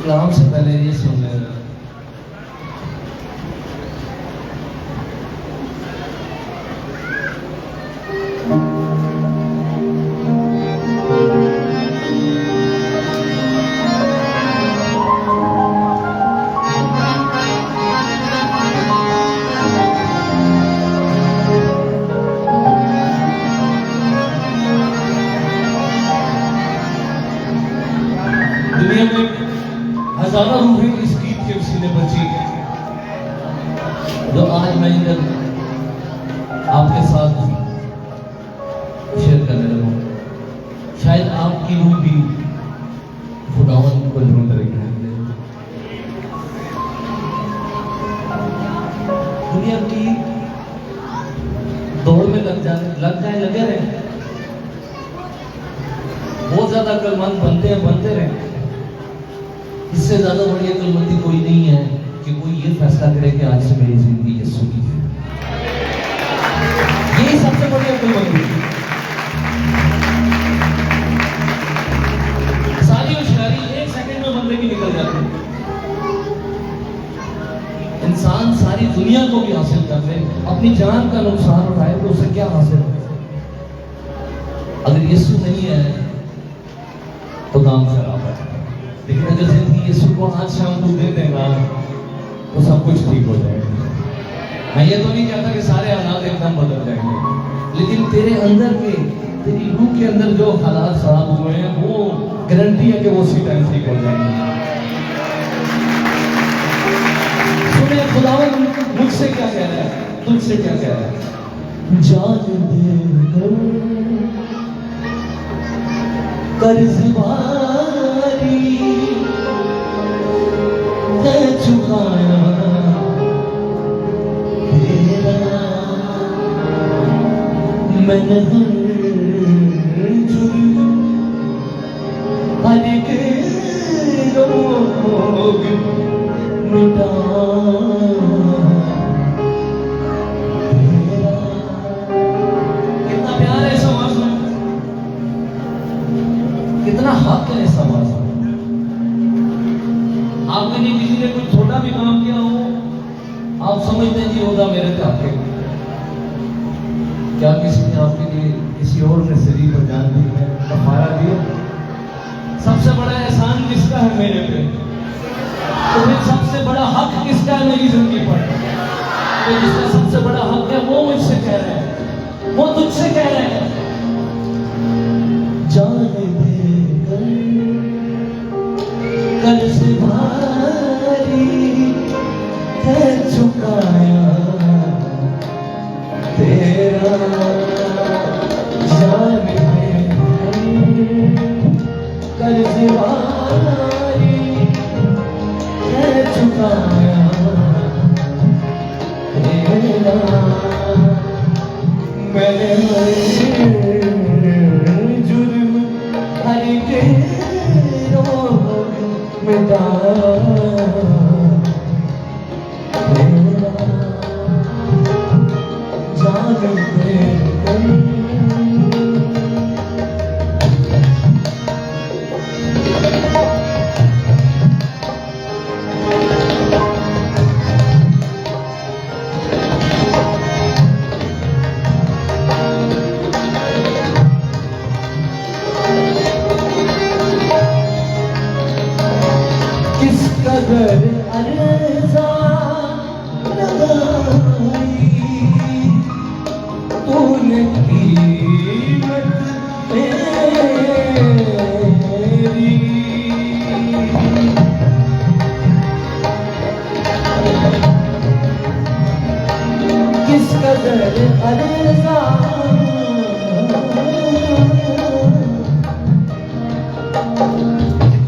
कलाम से पहले ये सुन लेना। जो आज मैं इधर आपके साथ शेयर करने लगा हूं, शायद आपकी रूह भी खुदावन को ढूंढ रही है। दुनिया की दौड़ में लग जाए लगे रहे, बहुत ज्यादा कलमंद बनते रहे। इससे ज्यादा बड़ी अक्लमंदी कोई नहीं है कि कोई ये फैसला करे कि आज से मेरी जिंदगी यीशु की है। यही सबसे बड़ी अक्लमंदी। सारी होशियारी एक सेकंड में बंदे की निकल जाती है। इंसान सारी दुनिया को भी हासिल कर ले, अपनी जान का नुकसान उठाए तो उसे क्या हासिल है? अगर यीशु नहीं है तो काम खराब है। लेकिन अगर जिंदगी यीशु को आज शाम को दे देगा तो सब कुछ ठीक हो जाएगा। मैं ये तो नहीं कहता कि सारे हालात एकदम बदल जाएंगे, लेकिन तेरे अंदर के, तेरी रूह के अंदर जो हालात खराब हुए हैं वो गारंटी है कि वो उसी टाइम ठीक हो जाएंगे। सुने खुदावन मुझसे क्या कह रहा है, तुझसे क्या कह रहा है? जान दे कर्ज़बारी है चुकाया तेरा, मैंने हर जुर्म हर एक रोग मिटा तेरा। कितना प्यार है इस आवाज में, कितना हक है इस आवाज में। आपके लिए किसी ने कोई छोटा भी काम किया हो, आप समझते हैं कि होगा मेरे पे आपके। क्या किसी ने आपके लिए किसी और ने शरीर पर जान दी है, कफारा दिया? सबसे बड़ा एहसान किसका है मेरे पे? तो फिर सबसे बड़ा हक किसका है मेरी जिंदगी पर? तो जिसका सबसे बड़ा हक है वो मुझसे कह रहा है, वो तुझसे कह रहा है, जान दे कर्ज़बारी है चुकाया तेरा, जान दे कर्ज़बारी है चुकाया तेरा, मैंने जुर्म हर के रोग मिटा तेरा, जान दे किस कदर अर्ज़ा लगाई तूने कीमत तेरी, किस कदर अर्ज़ा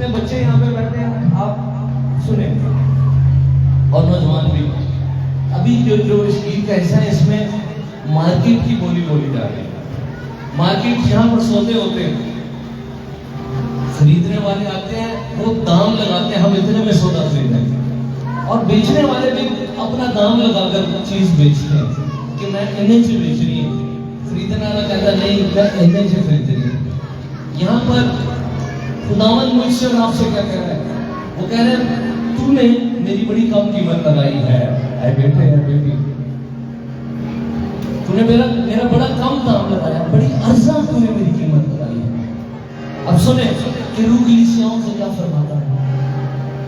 बच्चे यहाँ पे बैठे हैं, आप सुने, और नौजवान भी। अभी जो इस गीत का हिस्सा है इसमें मार्केट की बोली बोली जा रही है। मार्केट जहाँ पर सौदे होते हैं, खरीदने वाले आते हैं, वो दाम लगाते हैं, हम इतने में सौदा खरीदेंगे, और बेचने वाले भी अपना दाम लगाकर चीज बेचते हैं कि मैं इन्हें से बेच रही हूँ। खरीदने वाला कहता नहीं, मैं इन्हें से खरीद रही हूँ। यहाँ पर खुदावन मुझसे और आपसे क्या कह रहा है? वो कह रहे हैं तूने मेरी बड़ी कम कीमत लगाई है, ऐ बेटे है बेटी, तूने मेरा बड़ा कम दाम लगाया, बड़ी अर्जा तूने मेरी कीमत लगाई है। अब सुने कि रूह कलीसियाओं से क्या फरमाता है,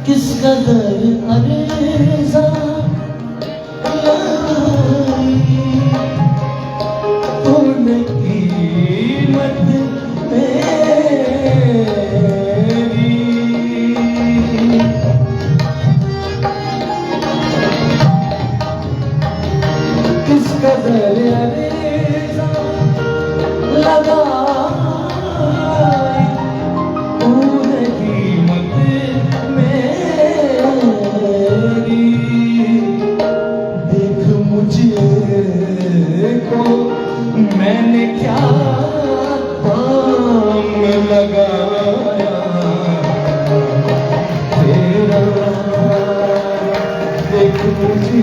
किस कदर अर्जा लगाई तूने कीमत कदर अरेज़ा लगाई तूने कीमत मेरी। देख मुझे को मैंने क्या काम लगाया तेरा। देख मुझे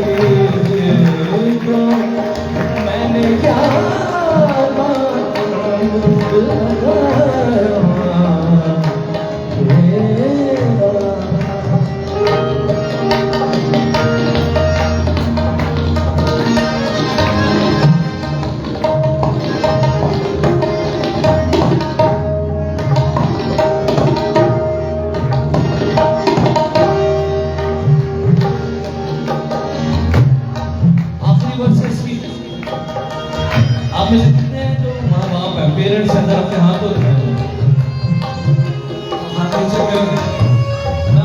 को मैंने क्या काम लगाया तेरा। आप में से कितने हैं जो माँ बाप है, पेरेंट्स हैं, अपने हाथ तो उठाएं। हाथ नीचे करें। मैं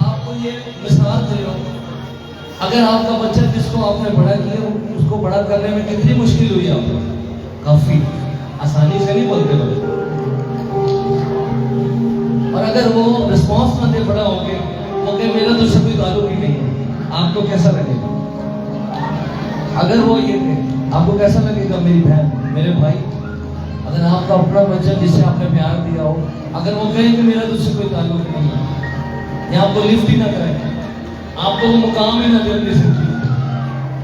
आपको ये मिसाल दे रहा हूँ। अगर आपका बच्चा जिसको आपने बड़ा किया उसको बड़ा करने में कितनी मुश्किल हुई आपको, काफी आसानी से नहीं बोलते बच्चे। और अगर वो रिस्पॉन्स ना दे बड़ा होके वो कहे मेरा तो कोई ताल्लुक ही नहीं है, आपको कैसा लगेगा? अगर वो ये थे आपको कैसा लगेगा? मेरी बहन, मेरे भाई, अगर आपका अपना बच्चा जिससे आपने प्यार दिया हो, अगर वो कहे कि मेरा तुझसे कोई ताल्लुक नहीं है, या आपको लिफ्ट ही ना करे, आपको वो मुकाम ही ना दे अपनी जिंदगी।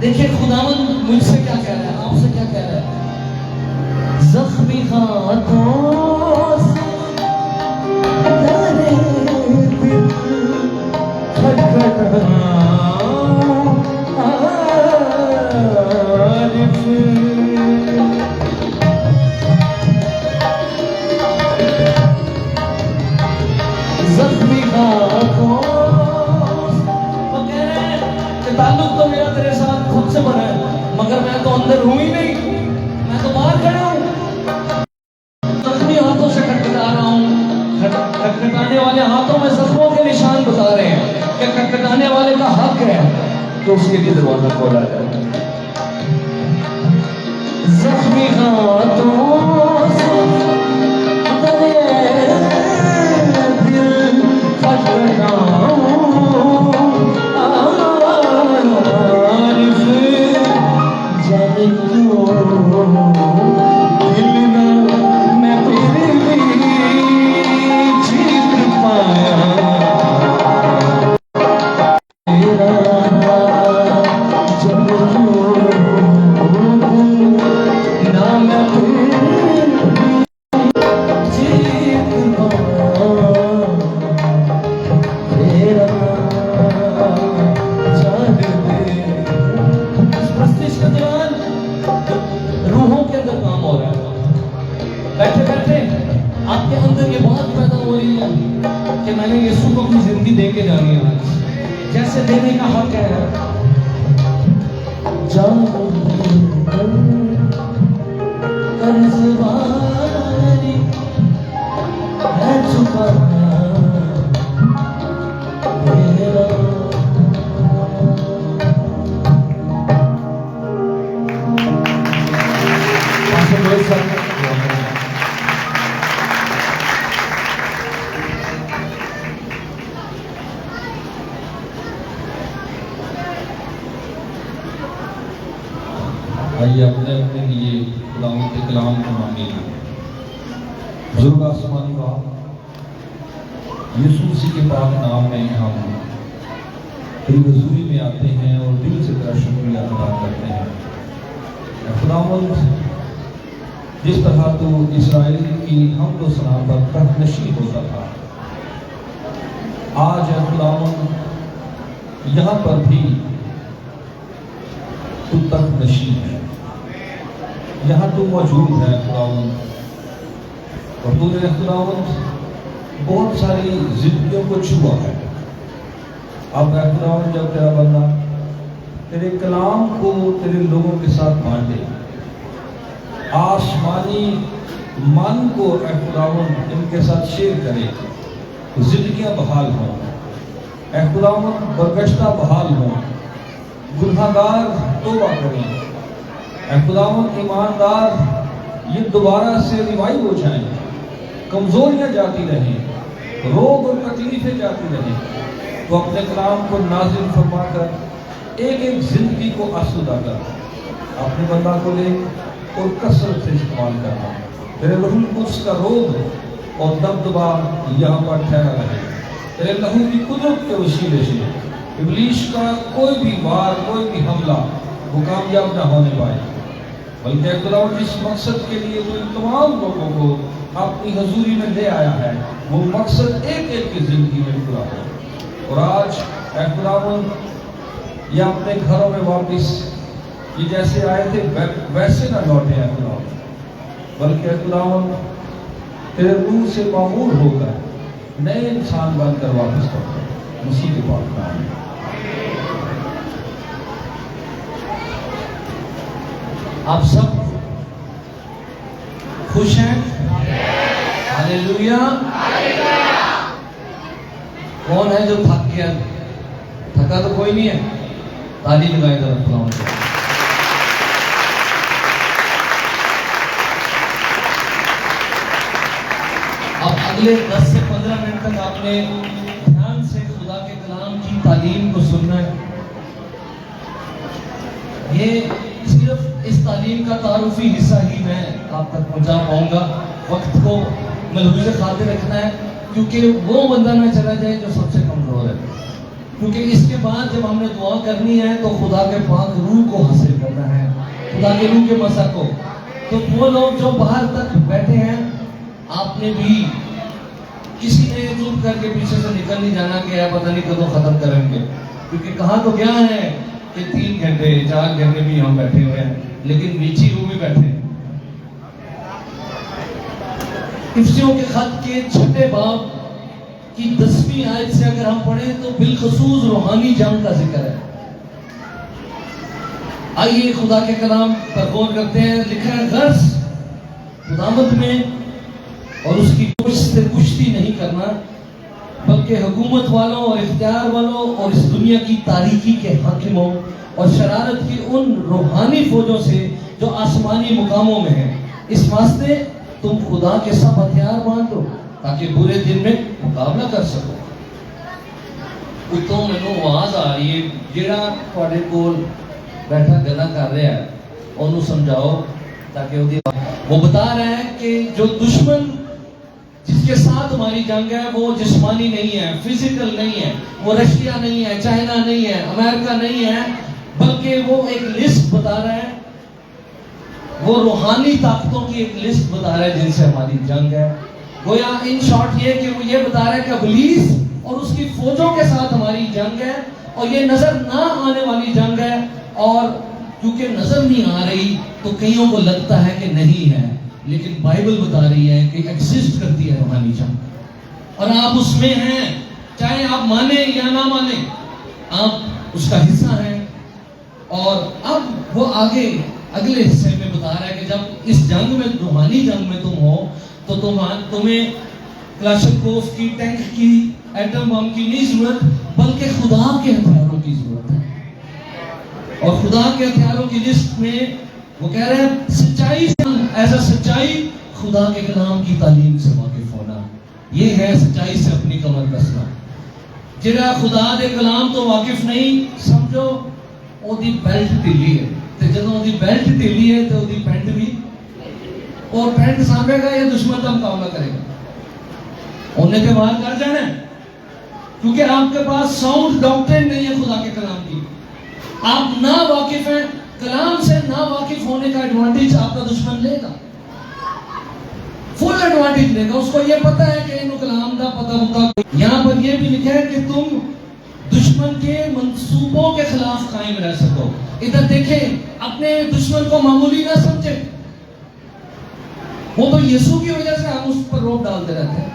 देखिए खुदावंद मुझसे क्या कह रहा है, आपसे क्या कह रहा है? जख्मी हाथों से तेरे दिल खटखटाऊं जख्मी आँखों ताल्लुक तो मेरा तेरे साथ खुद से बना है, मगर मैं तो अंदर हूं ही नहीं, मैं तो बाहर खड़ा हूं। जख्मी हाथों से खटखटा रहा हूं। खटखटाने वाले हाथों में जख्मों के निशान बता रहे हैं कि खटखटाने वाले का हक है तो उसके लिए दरवाजा खोला जाए। जख्मी हाथों से तेरे दिल खटखटाऊं आरिफ जाने क्यों दिल ना मैं फिर भी जीत पाया तेरा। जाने क्यों ना मैं फिर भी जीत पाया तेरा। जान दे इस प्रस्तिश के दौरान रूहों के अंदर काम हो रहा है। बैठे बैठे आपके अंदर ये बात पैदा हो रही है कि मैंने यीशु को अपनी जिंदगी दे के जानी है आज, जैसे देने का हक है। कर्जवारी है चुकाना मेरा। आइए अपने अपने लिए खुदावंद के कलाम को मांगेंगे। बुजुर्ग आसमानी बाप, यीशु मसीह के पाक नाम में हम तेरी हुजूरी में आते हैं और दिल से तेरा शुक्रिया अदा करते हैं। खुदावंद, जिस तरह तो इस्राएल की हम तो सना पर तख्तनशी होता था, आज खुदावंद यहाँ पर भी तू तख्तनशी है, यहाँ तू मौजूद है खुदावंद। और तूने खुदावंद बहुत सारी जिंदगियों को छुआ है। अब खुदावंद जब तेरा बंदा तेरे कलाम को तेरे लोगों के साथ बांटे, आसमानी मन को खुदावंद इनके साथ शेयर करे, जिंदगियां बहाल हों, खुदावंद बरगश्ता बहाल हों, गुनाहगार तौबा करें, ऐ खुदावंद ईमानदार ये दोबारा से रिवाइव हो जाएं, कमजोरियां जाती रहें, रोग और तकलीफें जाती रहें, तो अपने कलाम को नाज़िल फरमाकर एक एक जिंदगी को आसूदा कर अपने बंदा को ले और कसरत से इस्तेमाल करना। तेरे रूह कुद्स का रोग और दबदबा यहाँ पर ठहरा रहे। तेरे लहू की कुदरत के वसीले से इब्लीस का कोई भी वार, कोई भी हमला वो कामयाब ना होने पाए, बल्कि खुदावंद जिस मकसद के लिए तो इन तमाम लोगों को अपनी हजूरी में ले आया है, वो मकसद एक एक की जिंदगी में पूरा हो। और आज ऐ खुदावंद ये अपने घरों में वापस ये जैसे आए थे वैसे ना लौटे हैं खुदावंद, बल्कि खुदावंद तेरे रूह से मामूल होकर नए इंसान बनकर वापस लौटे। मसीह के पाक नाम में आप सब खुश हैं? हालेलुया। कौन है जो थक गया? थका तो कोई नहीं है, ताली लगाए जरा खुदावंद को। अब अगले 10 से 15 मिनट तक आपने ध्यान से खुदा के कलाम की तालीम को सुनना है। ये सिर्फ इस तालीम का तारुफी हिस्सा ही मैं आप तक पहुंचा पाऊंगा। वक्त को मलहूज़ खातिर रखना है, क्योंकि वो बंदा ना चला जाए जो सबसे कमजोर है। क्योंकि इसके बाद जब हमने दुआ करनी है तो खुदा के पाक रूह को हासिल करना है, खुदा के रूह के मसा को। तो वो लोग जो बाहर तक बैठे हैं, आपने भी किसी ने चुप करके पीछे से निकल नहीं जाना कि यार पता नहीं कदों खत्म करेंगे, क्योंकि कहा तो क्या है कि 3 घंटे 4 घंटे भी हम बैठे हुए हैं, लेकिन नीची रूह में बैठे हैं। इफ्सियों के खत के 6 बाब की 10वीं आयत से अगर हम पढ़ें तो बिलखसूस रूहानी जंग का जिक्र है। आइए खुदा के कलाम पर गौर करते हैं। लिखा है, गर्ज खुदावंद में और उसकी कुछ से कुश्ती नहीं करना, बल्कि हुकूमत वालों और इख्तियार वालों और इस दुनिया की तारीकी के हाकिमों और शरारत की उन रूहानी फौजों से जो आसमानी मुकामों में है। इस वास्ते तुम खुदा के सब हथियार बांधो ताकि बुरे दिन में मुकाबला कर सको। उतो मैनू आवाज आ रही है, जेड़ा तुहाडे कोल बैठा गल्ला कर रहा है ओनू समझाओ, ताकि वो बता रहा है कि जो दुश्मन जिसके साथ हमारी जंग है वो जिस्मानी नहीं है, फिजिकल नहीं है, वो रशिया नहीं है, चाइना नहीं है, अमेरिका नहीं है, बल्कि वो एक लिस्ट बता रहा है, वो रूहानी ताकतों की एक लिस्ट बता रहा है जिनसे हमारी जंग है। गोया इन शॉर्ट ये कि वो ये बता रहा है कि इब्लीस और उसकी फौजों के साथ हमारी जंग है, और ये नजर ना आने वाली जंग है। और क्योंकि नजर नहीं आ रही तो कईयों को लगता है कि नहीं है, लेकिन बाइबल बता रही है कि एग्जिस्ट करती है रूहानी जंग, और आप उसमें हैं, चाहे आप माने या ना माने, आप उसका हिस्सा हैं। और अब वो आगे अगले हिस्से में बता रहा है कि जब इस जंग में, रूहानी जंग में तुम हो, तो तुम्हें क्लाशनकोफ की, टैंक की, एटम बम की नहीं जरूरत, बल्कि खुदा के हथियारों की जरूरत है। और खुदा के हथियारों की लिस्ट में वो कह रहे हैं सच्चाई से, ऐसा सच्चाई खुदा के कलाम की तालीम से वाकिफ होना, ये है सच्चाई से अपनी कमर कसना। जिहड़ा खुदा दे कलाम तो वाकिफ नहीं, समझो ओदी बेल्ट ढिली है, ते जदों ओदी बेल्ट ढिली है तो ओदी पैंट भी, और पैंट सामभेगा या दुश्मन का मुकाबला करेगा, उन्हें तो वार कर जाना है। क्योंकि आपके पास साउंड डॉक्ट्रिन नहीं है खुदा के कलाम की, आप ना वाकिफ हैं कलाम से, ना वाकिफ होने का एडवांटेज आपका दुश्मन लेगा, फुल एडवांटेज लेगा। उसको ये पता है कि इन कलाम का पता होता। यहाँ पर ये भी लिखा है कि तुम दुश्मन के मंसूबों के खिलाफ कायम रह सको। इधर देखें, अपने दुश्मन को मामूली ना समझे, वो तो यीशु की वजह से हम उस पर रोक डालते रहते हैं,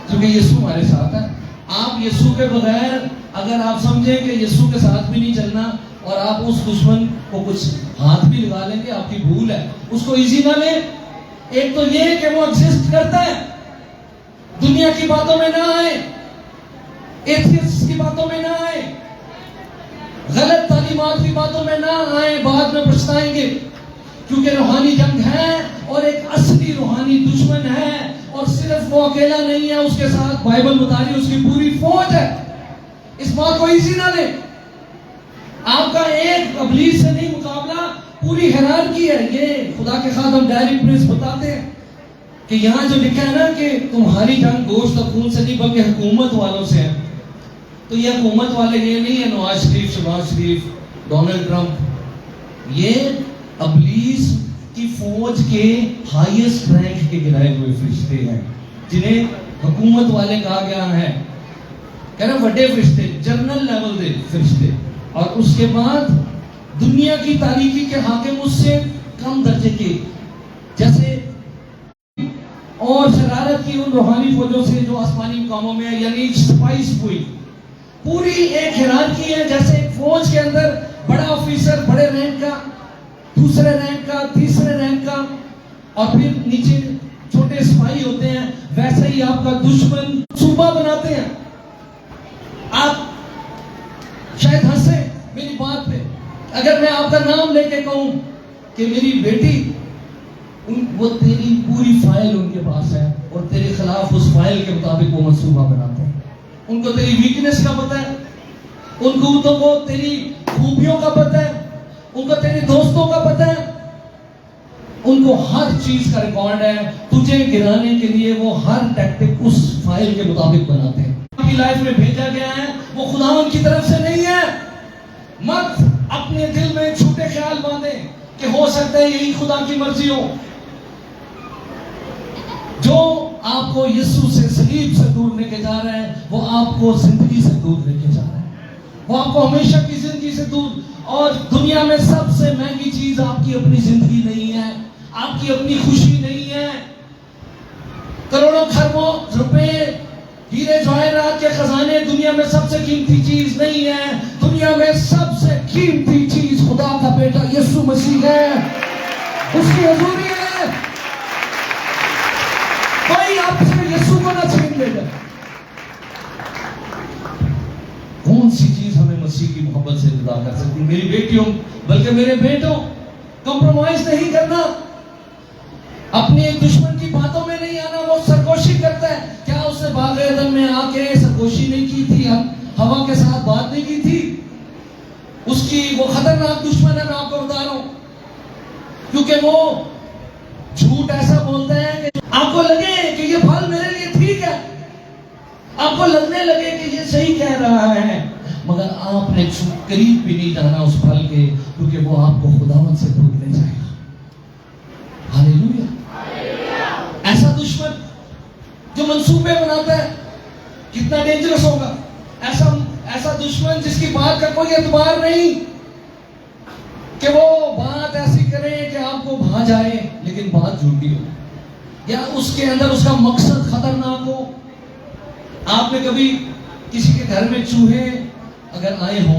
क्योंकि यीशु हमारे साथ है। आप यीशु के बगैर अगर आप समझें कि यीशु के साथ भी नहीं चलना और आप उस दुश्मन को कुछ हाथ भी लगा लेंगे, आपकी भूल है, उसको इजी ना ले। एक तो ये कि वो एग्जिस्ट करता है, दुनिया की बातों में ना आए, एथियस्ट की बातों में ना आए, गलत तालीमात की बातों में ना आए, बाद में पछताएंगे। क्योंकि रूहानी जंग है और एक असली रूहानी दुश्मन है, और सिर्फ वो अकेला नहीं है, उसके साथ बाइबल बता रही है उसकी पूरी फौज है। इस बात को इजी ना ले। आपका एक इब्लीस से नहीं मुकाबला, पूरी हिरारकी है। ये खुदा के खादम डायरी प्रिंस बताते हैं कि यहाँ जो लिखा है ना कि तुम्हारी जंग गोश्त और खून से नहीं बल्कि हुकूमत वालों से है, तो ये हुकूमत वाले ये नहीं है नवाज शरीफ, शहबाज शरीफ, डोनाल्ड ट्रंप। ये इब्लीस की फौज के हाईएस्ट रैंक के गिराए हुए फरिश्ते हैं, जिन्हें हुकूमत वाले कहा गया है। कह रहे बड़े फरिश्ते, जनरल लेवल के फरिश्ते, और उसके बाद दुनिया की तारीकी के हाकिम उससे कम दर्जे के, जैसे और शरारत की उन रूहानी फौजों से जो आसमानी मुकामों में है, यानी स्पाइस हुई। पूरी एक हिरारकी है, जैसे एक फौज के अंदर बड़ा ऑफिसर बड़े रैंक का, दूसरे रैंक का, तीसरे रैंक का, और फिर नीचे छोटे सिपाही होते हैं। वैसे ही आपका दुश्मन सूबा बनाते हैं। आप शायद हंसे मेरी बात पे, अगर मैं आपका नाम लेके कहूं कि मेरी बेटी, वो तेरी पूरी फाइल उनके पास है और तेरे खिलाफ उस फाइल के मुताबिक वो मंसूबा बनाते हैं। उनको तेरी वीकनेस का पता है, उनको तेरी खूबियों का पता है, उनको तेरे दोस्तों का पता है, उनको हर चीज का रिकॉर्ड है। तुझे गिराने के लिए वो हर टैक्टिक उस फाइल के मुताबिक बनाते हैं। आपकी लाइफ में भेजा गया है वो खुदा उनकी तरफ से नहीं है। मत अपने दिल में झूठे ख्याल बांधे कि हो सकता है यही खुदा की मर्जी हो। जो आपको यीशु से, सलीब से दूर लेके जा रहा है, वो आपको जिंदगी से दूर लेके जा रहा है। वो आपको हमेशा की जिंदगी से दूर, और दुनिया में सबसे महंगी चीज आपकी अपनी जिंदगी नहीं है, आपकी अपनी खुशी नहीं है। करोड़ों खरबों रुपए, हीरे जवाहरात के खजाने दुनिया में सबसे कीमती चीज नहीं है। दुनिया में सबसे कीमती चीज खुदा का बेटा यीशु मसीह है, उसकी हजूरी है। कोई आपसे यीशु को ना छीन लेगा। कौन सी चीज हमें मसीह की मोहब्बत से जुदा कर सकती है? मेरी बेटियों, बल्कि मेरे बेटों, कंप्रोमाइज नहीं करना। अपने दुश्मन की बातों में नहीं आना। वो सरगोशी करता है, क्या उसने बाग-ए-अदन में आके सरगोशी नहीं की थी? हवा के साथ बात नहीं की थी? उसकी वो खतरनाक दुश्मन है, मैं आपको बता रहा हूं, क्योंकि वो झूठ ऐसा बोलता है कि आपको लगे कि ये फल मेरे लिए ठीक है, आपको लगने लगे कि ये सही कह रहा है, मगर आपने करीब भी नहीं जाना उस फल के, क्योंकि वो आपको खुदावंद से दूर ले जाएगा। हालेलुया। ऐसा दुश्मन जो मंसूबे बनाता है, कितना डेंजरस होगा। ऐसा दुश्मन जिसकी बात का कोई एतबार नहीं, कि वो बात ऐसी करे कि आपको भा जाए लेकिन बात झूठी हो, या उसके अंदर उसका मकसद खतरनाक हो। आपने कभी किसी के घर में चूहे अगर आए हो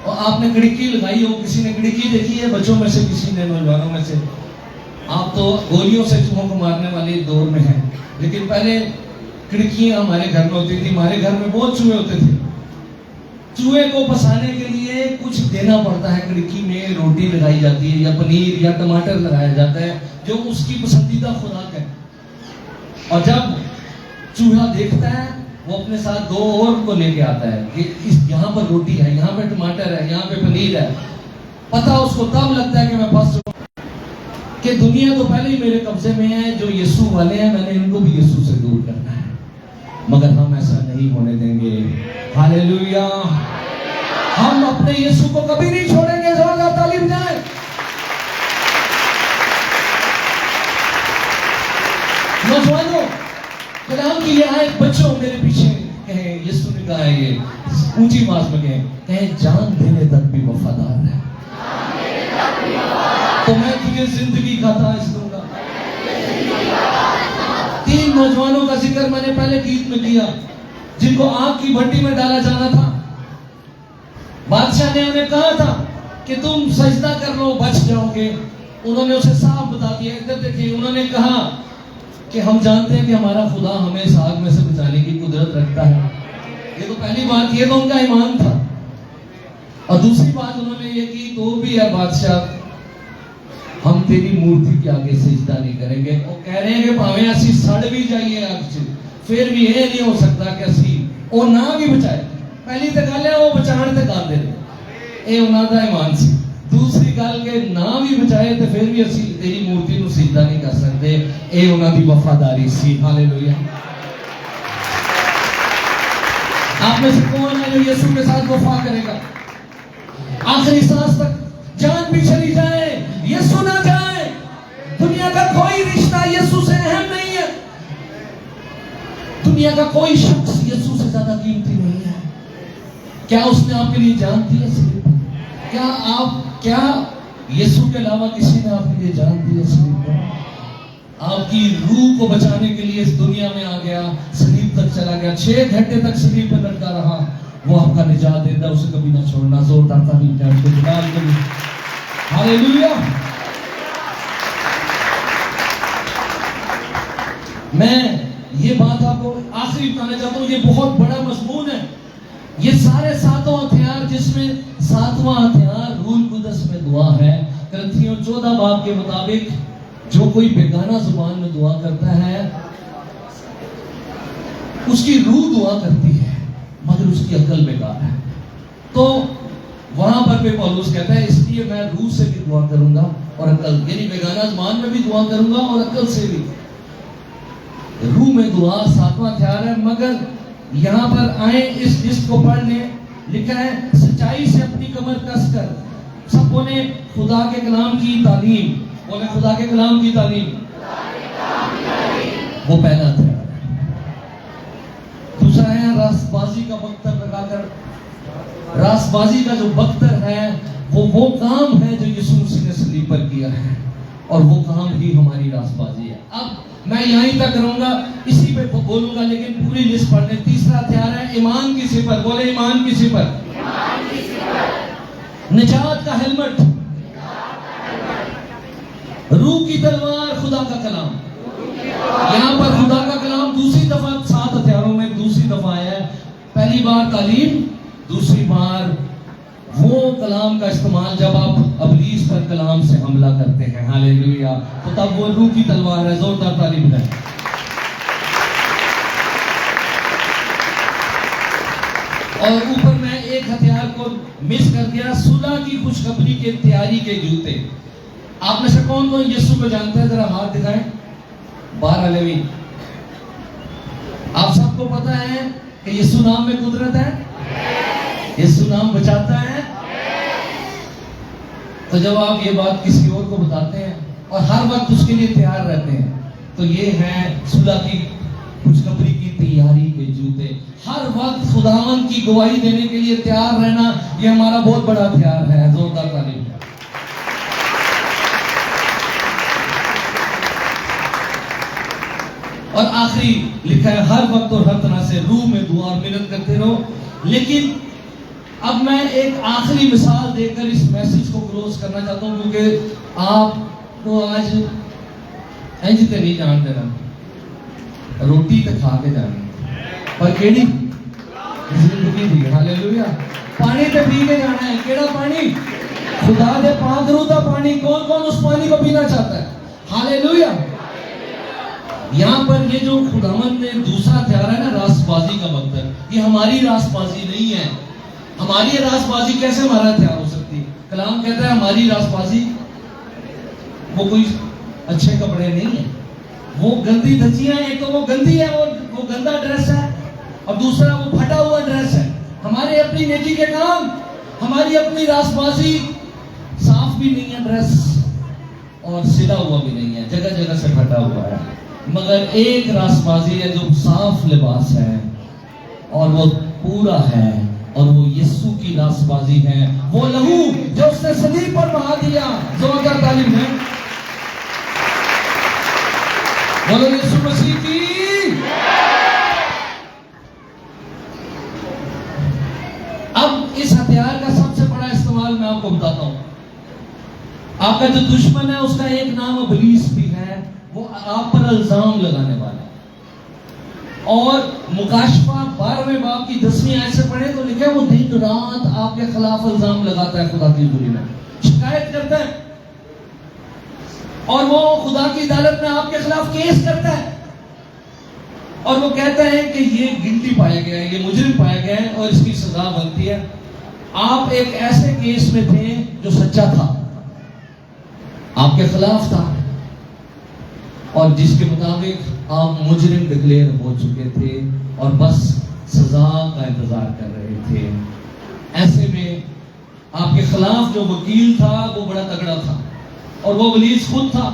और आपने खिड़की लगाई हो, किसी ने खिड़की देखी है, बच्चों में से किसी ने, नौजवानों में से, आप तो गोलियों से चूहों को मारने वाले दौर में हैं, लेकिन पहले खिड़कियां हमारे घर में होती थी। हमारे घर में बहुत चूहे होते थे। चूहे को फंसाने के लिए कुछ देना पड़ता है। खिड़की में रोटी लगाई जाती है, या पनीर या टमाटर लगाया जाता है, जो उसकी पसंदीदा खुराक है। और जब चूहा देखता है, वो अपने साथ दो और को लेके आता है कि इस यहाँ पर रोटी है, यहाँ पे टमाटर है, यहाँ पे पनीर है। पता उसको तब लगता है कि मैं फंस चुका, कि दुनिया तो पहले ही मेरे कब्जे में है। जो यीशु वाले हैं, मैंने इनको भी यीशु से दूर करना है, मगर हम ऐसा नहीं होने देंगे। हालेलुया। हम अपने यीशु को कभी नहीं छोड़ेंगे। जोरदार तालीम दें। नौजवानों, कलाम की ये आयत बच्चों मेरे पीछे कहे, यीशु ने कहा है, ये ऊंची आवाज में कहे, जान देने तक भी वफादार है, तो मैं तुझे जिंदगी का ताज दूंगा। 3 नौजवानों का जिक्र मैंने पहले गीत में किया, जिनको आग की भट्टी में डाला जाना था। बादशाह ने उन्हें कहा था कि तुम सजदा कर लो, बच जाओगे। उन्होंने उसे साफ बता दिया। इधर देखिए, उन्होंने कहा कि हम जानते हैं कि हमारा खुदा हमें इस आग में से बचाने की कुदरत रखता है। ये तो पहली बात, ये तो उनका ईमान था। और दूसरी बात उन्होंने ये की, तो भी है बादशाह, हम तेरी मूर्ति के आगे सिजदा नहीं करेंगे। वो कह रहे हैं कि भावें असी सड़ भी जाइए आग च, फिर भी ये नहीं हो सकता कि असी वो ना भी बचाए। पहली तो गल है वो बचाने ते गाते रहे, ये उन्हां दा ईमान सी। दूसरी गल के ना भी बचाए तो फिर भी असी तेरी मूर्ति नूं सिजदा नहीं कर सकते, ये उन्हां दी वफादारी सी। हालेलुया। आप में से कौन है जो यीशु के साथ वफा करेगा? आखिरी सांस तक जान भी चली जाए, यीशु ना जाए, दुनिया का कोई रिश्ता यीशु से अहम नहीं है। दुनिया का कोई शख्स यीशु से ज्यादा कीमती नहीं है। क्या उसने आपके लिए जान दी है सलीब पर? क्या यीशु के अलावा किसी ने आपके लिए जान दी है सलीब पर? आपकी रूह को बचाने के लिए इस दुनिया में आ गया, सलीब तक चला गया, 6 घंटे तक सलीब पर लटका रहा। वो आपका निजात देता, उसे कभी ना छोड़ना। जोरदार तालीम दें उसको, जलाल करें। हालेलुया। मैं ये बात आपको आखिरी बताना चाहता हूँ, ये बहुत बड़ा मजमून है। ये सारे 7 हथियार, जिसमें 7वां हथियार रूह कुदस में दुआ है। करंथियों 14 बाब के मुताबिक जो कोई बेगाना जुबान में दुआ करता है उसकी रूह दुआ करती है मगर उसकी अकल बेकार है। तो वहां पर भी पौलुस कहता है इसलिए मैं रूह से भी दुआ करूंगा और अकल, यानी बेगाना जुबान में भी दुआ करूंगा और अकल से भी। रूह में दुआ 7वां हथियार है। मगर यहाँ पर आए इस लिस्ट को पढ़ने, लिखा है सच्चाई से अपनी कमर कस कर। सब बोले खुदा के कलाम की तालीम, बोले खुदा के कलाम की तालीम, वो पहला हथियार है। दूसरा है रासबाजी का बख्तर लगाकर। रासबाजी का जो बख्तर है वो काम है जो यीशु मसीह ने सलीब पर किया है और वो काम ही हमारी रासबाजी है। अब मैं यहीं तक रहूंगा, इसी पे बोलूंगा, लेकिन पूरी लिस्ट पढ़ने। तीसरा हथियार है ईमान की सिफर। बोले ईमान की सिफर। निजात का हेलमेट, रूह की तलवार, खुदा का कलाम। यहाँ पर खुदा का कलाम दूसरी दफा 7 हथियारों में दूसरी दफा है। पहली बार तालीम, दूसरी बार वो कलाम का इस्तेमाल जब आप अबलीस पर कलाम से हमला करते हैं। हालेलुया। तो तब वो रूह की तलवार है। जोरदार तालीम है। और ऊपर मैं एक हथियार को मिस कर दिया, सुलह की खुशखबरी के तैयारी के जूते। आप में से कौन कौन यीशु को जानते हैं? जरा हाथ दिखाएं। 12 लेवी। आप सबको पता है कि यीशु नाम में कुदरत है, यीशु नाम बचाता है। तो जब आप ये बात किसी और को बताते हैं और हर वक्त उसके लिए तैयार रहते हैं, तो ये है सुलह की खुशखबरी की तैयारी के जूते। हर वक्त खुदावंद की गवाही देने के लिए तैयार रहना, ये हमारा बहुत बड़ा हथियार है। जोरदार तालीम। और आखिरी लिखा है हर वक्त और हर तरह से रूह में दुआ और मिन्नत करते रहो। लेकिन अब मैं एक आखिरी मिसाल देकर इस मैसेज को क्लोज करना चाहता हूं, क्योंकि आपको आज इंजते नहीं जान देना, रोटी तो खा के जानी पर केड़ी जिंदगी दी। हालेलुया। पानी तो पी के जाना है। केड़ा पानी? खुदा दे पाक रूह दा पानी। कौन कौन उस पानी को पीना चाहता है? हालेलुया। यहाँ पर ये जो खुदावंद ने दूसरा हथियार है ना, रासबाजी का बख्तर, ये हमारी रासबाजी नहीं है। हमारी रासबाजी कैसे हमारा हथियार हो सकती है? कलाम कहता है हमारी रासबाजी वो कोई अच्छे कपड़े नहीं है, वो गंदी धज्जियां। एक तो वो गंदी है, वो गंदा ड्रेस है, और दूसरा वो फटा हुआ ड्रेस है। हमारे अपनी नेकी के काम, हमारी अपनी रासबाजी साफ भी नहीं है ड्रेस और सिला हुआ भी नहीं है, जगह जगह से फटा हुआ है। मगर एक रासबाजी है जो साफ लिबास है और वो पूरा है, और वो यीशु की रासबाजी है। वो लहू जो उसने सलीब पर बहा दिया। जोरदार तालीम है। बोलो यीशु मसीह की। अब इस हथियार का सबसे बड़ा इस्तेमाल मैं आपको बताता हूं। आपका जो दुश्मन है उसका एक नाम इब्लीस भी है। वो आप पर इल्जाम लगाने वाला है। और मुकाशफा 12वें बाब की 10वीं आयत से पढ़े तो लिखा है वो दिन रात आपके खिलाफ इल्जाम लगाता है, खुदा की हुजूरी में शिकायत करता है। और वो खुदा की अदालत में आपके खिलाफ केस करता है और वो कहता है कि ये गिल्टी पाया गया है, ये मुजरिम पाया गया है और इसकी सजा बनती है। आप एक ऐसे केस में थे जो सच्चा था, आपके खिलाफ था और जिसके मुताबिक आप मुजरिम डिक्लेयर हो चुके थे और बस सजा का इंतजार कर रहे थे। ऐसे में आपके खिलाफ जो वकील था वो बड़ा तगड़ा था और वो वलीस खुद था,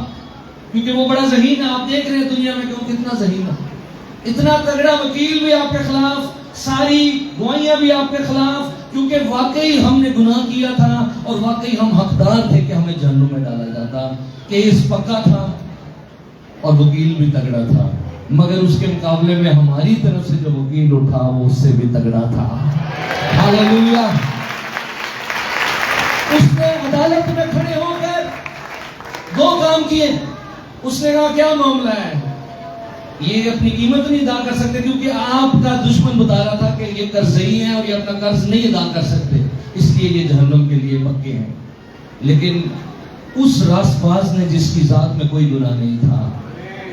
क्योंकि वो बड़ा ज़हीन है। आप देख रहे हैं दुनिया में कि वो कितना ज़हीन है, इतना तगड़ा वकील भी आपके खिलाफ, सारी गवाहियां भी आपके खिलाफ, क्योंकि वाकई हमने गुनाह किया था और वाकई हम हकदार थे कि हमें जहन्नुम में डाला जाता। केस पक्का था और वकील भी तगड़ा था, मगर उसके मुकाबले में हमारी तरफ से जो वकील उठा वो उससे भी तगड़ा था। हालेलुया। उसने अदालत में खड़े होकर दो काम किए। उसने कहा क्या मामला है, ये अपनी कीमत नहीं अदा कर सकते, क्योंकि आपका दुश्मन बता रहा था कि ये कर्जई हैं और ये अपना कर्ज नहीं अदा कर सकते, इसलिए ये जहन्नुम के लिए पक्के हैं। लेकिन उस रास्तबाज ने जिसकी जात में कोई गुनाह नहीं था,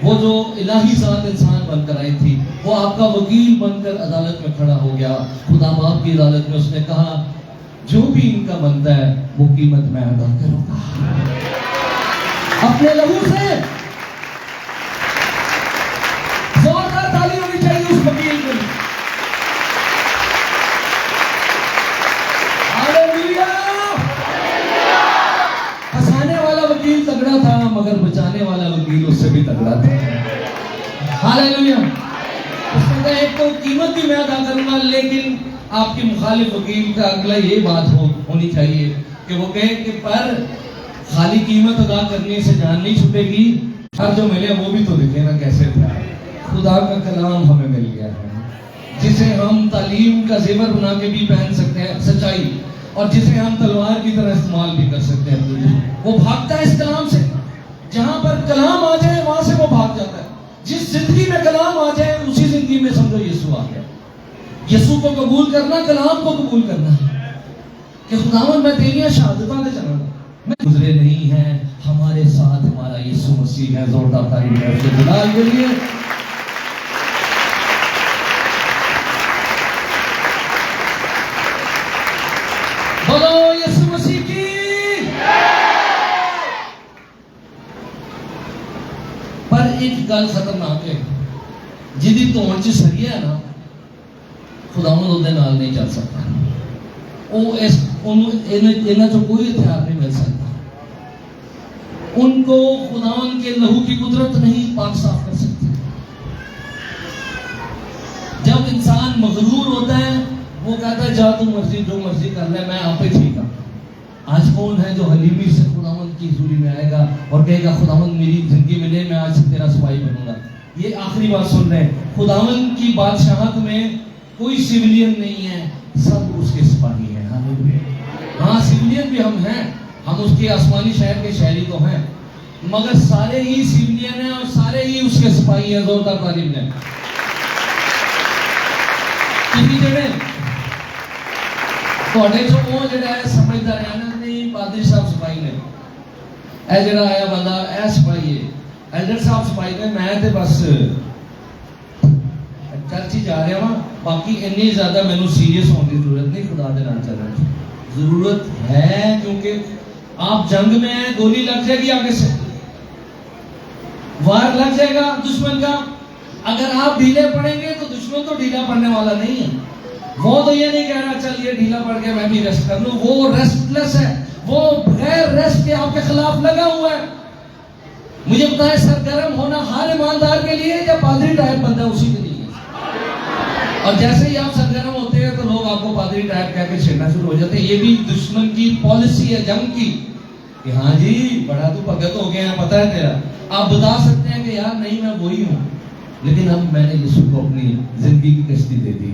वो जो इलाही जात इंसान बनकर आई थी, वो आपका वकील बनकर अदालत में खड़ा हो गया। खुदा बाप की अदालत में उसने कहा जो भी इनका बनता है वो कीमत मैं अदा करूंगा अपने लहू से। जोरदार ताली होनी चाहिए उस वकील के लिए। हालेलुया। फंसाने वाला वकील तगड़ा था, मगर बचाने वाला वकील उससे भी तगड़ा था। हालेलुया। उसने कहा एक तो कीमत भी मैं अदा करूंगा, लेकिन आपके मुखालिफ वकील का अगला ये बात होनी चाहिए कि वो कहे कि पर खाली कीमत अदा करने से जान नहीं छूटेगी, हर जो मिले वो भी तो दिखे ना कैसे था। खुदा का कलाम हमें मिल गया है, जिसे हम तालीम का जेवर बना के भी पहन सकते हैं, सच्चाई, और जिसे हम तलवार की तरह इस्तेमाल भी कर सकते हैं। वो भागता है इस कलाम से, जहां पर कलाम आ जाए वहां से वो भाग जाता है। जिस जिंदगी में कलाम आ जाए उसी जिंदगी में समझो यीशु आ गया। यीशु को कबूल करना, कलाम को कबूल करना है कि खुदावन मैं तेरी शहादतां दे चलांगा, मैं गुजरे नहीं है, हमारे साथ हमारा यीशु मसीह है। जोरदार तारीफ है उसके जलाल के लिए। बोलो यीशु मसीह की। पर एक गल खतरनाक है, जिदी धोन च सरिया है ना, खुदावंद ਉਹਦੇ ਨਾਲ नहीं चल सकता। वो इन्हें जो कोई हथियार नहीं मिल सकता, उनको खुदावंद के लहू की कुदरत नहीं पाक साफ कर सकती। जब इंसान मगरूर होता है वो कहता है जा तू मर्जी जो मर्जी कर ले, मैं आप ही ठीक हूं। आज कौन है जो हलीमी से खुदावंद की हुजूरी में आएगा और कहेगा खुदावंद मेरी जिंदगी में ले, मैं आज से तेरा सिपाही बनूंगा। ये आखिरी बात सुन रहे हैं, खुदावंद की बादशाहत में कोई सिविलियन नहीं है, सब उसके सिपाही हैं। हाँ सिविलियन भी हम हैं, हम उसके आसमानी शहर के शहरी तो हैं, मगर सारे ही सिविलियन हैं और सारे ही उसके सिपाही हैं। जोरदार तारीफ है। किसी जगह ਤੁਹਾਡੇ ਚੋਂ ਉਹ ਜਿਹੜਾ ਹੈ ਸਮਝਦਾ ਰਿਹਾ ਨਾ, ਨਹੀਂ ਪਾਦਰੀ ਸਾਹਿਬ ਸਿਪਾਹੀ ਨੇ, ਇਹ ਜਿਹੜਾ ਆਇਆ ਬੰਦਾ ਇਹ ਸਿਪਾਹੀ ਹੈ, ਐਲਡਰ ਸਾਹਿਬ ਸਿਪਾਹੀ ਨੇ, ਮੈਂ ਤੇ ਬਸ चर्च ही जा रहा वहां, बाकी इन्नी ज्यादा मैनू सीरियस होने की जरूरत नहीं। खुदा दे नाल चल रहा जरूरत है, क्योंकि आप जंग में हैं, गोली लग जाएगी आगे से, वार लग जाएगा दुश्मन का। अगर आप ढीले पड़ेंगे तो दुश्मन तो ढीला पड़ने वाला नहीं है। वो तो ये नहीं कह रहा चल ये ढीला पड़ के मैं भी रेस्ट कर लूं, वो रेस्टलेस है, वो बगैर रेस्ट के आपके खिलाफ लगा हुआ है। मुझे बताएं सरगर्म होना हर ईमानदार के लिए या पादरी टाइप बंदा उसी के लिए। और जैसे ही आप सरगर्म होते हैं तो लोग आपको पादरी टाइप कह के छेड़ना शुरू हो जाते हैं। ये भी दुश्मन की पॉलिसी है जंग की कि हाँ जी बड़ा तू भगत हो गया है, पता है तेरा। आप बता सकते हैं कि यार नहीं मैं वही हूं, लेकिन अब मैंने यीशु को अपनी जिंदगी की कश्ती दे दी।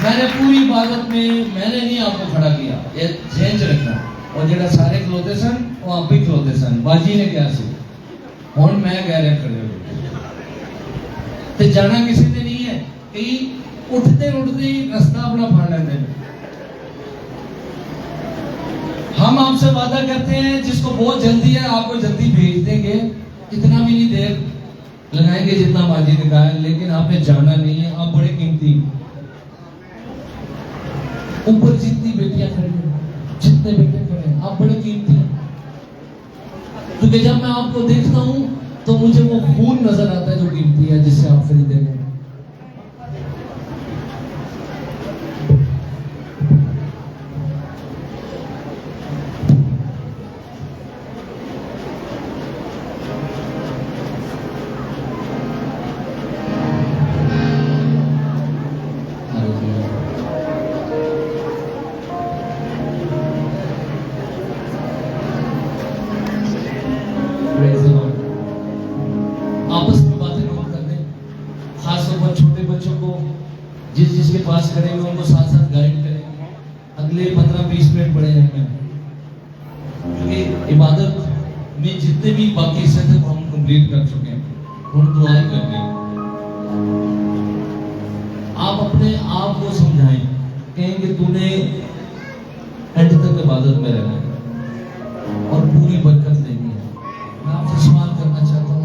मैंने पूरी इबादत में मैंने नहीं आपको खड़ा किया, ये ध्यान से रखना। और जेड़ा सारे खलोते सन वो आप ही खलोते सन, बाजी ने क्या सी हुण मैं कह रहा खड़े हो ते जाना किसी ने नहीं है। कई उठते उठते ही रास्ता अपना फाड़ लेते हैं। हम आपसे वादा करते हैं जिसको बहुत जल्दी है आपको जल्दी भेज देंगे, इतना भी नहीं देर लगाएंगे जितना बाजी दिखाए, लेकिन आपने जाना नहीं है। आप बड़े कीमती, ऊपर जितनी बेटियां खड़ी हैं, जितने बेटे खड़े हैं, आप बड़े कीमती हैं। क्योंकि जब मैं आपको देखता हूं तो मुझे वो खून नजर आता है जो कीमती है, जिससे आप खरीदेंगे। आपस में बातें नहीं करते, खासतौर पर छोटे बच्चों को जिसके पास खड़े हुए उनको साथ साथ गाइड करें। अगले 15-20 मिनट पड़े रहेंगे, क्योंकि इबादत में जितने भी बाकी हिस्से थे वो हम कंप्लीट कर चुके हैं। हम दुआएं करनी है। आप अपने आप को समझाएं, कहें कि तूने एंड तक इबादत में रहना है और पूरी बरकत लेनी है। मैं आपसे सवाल करना चाहता हूँ,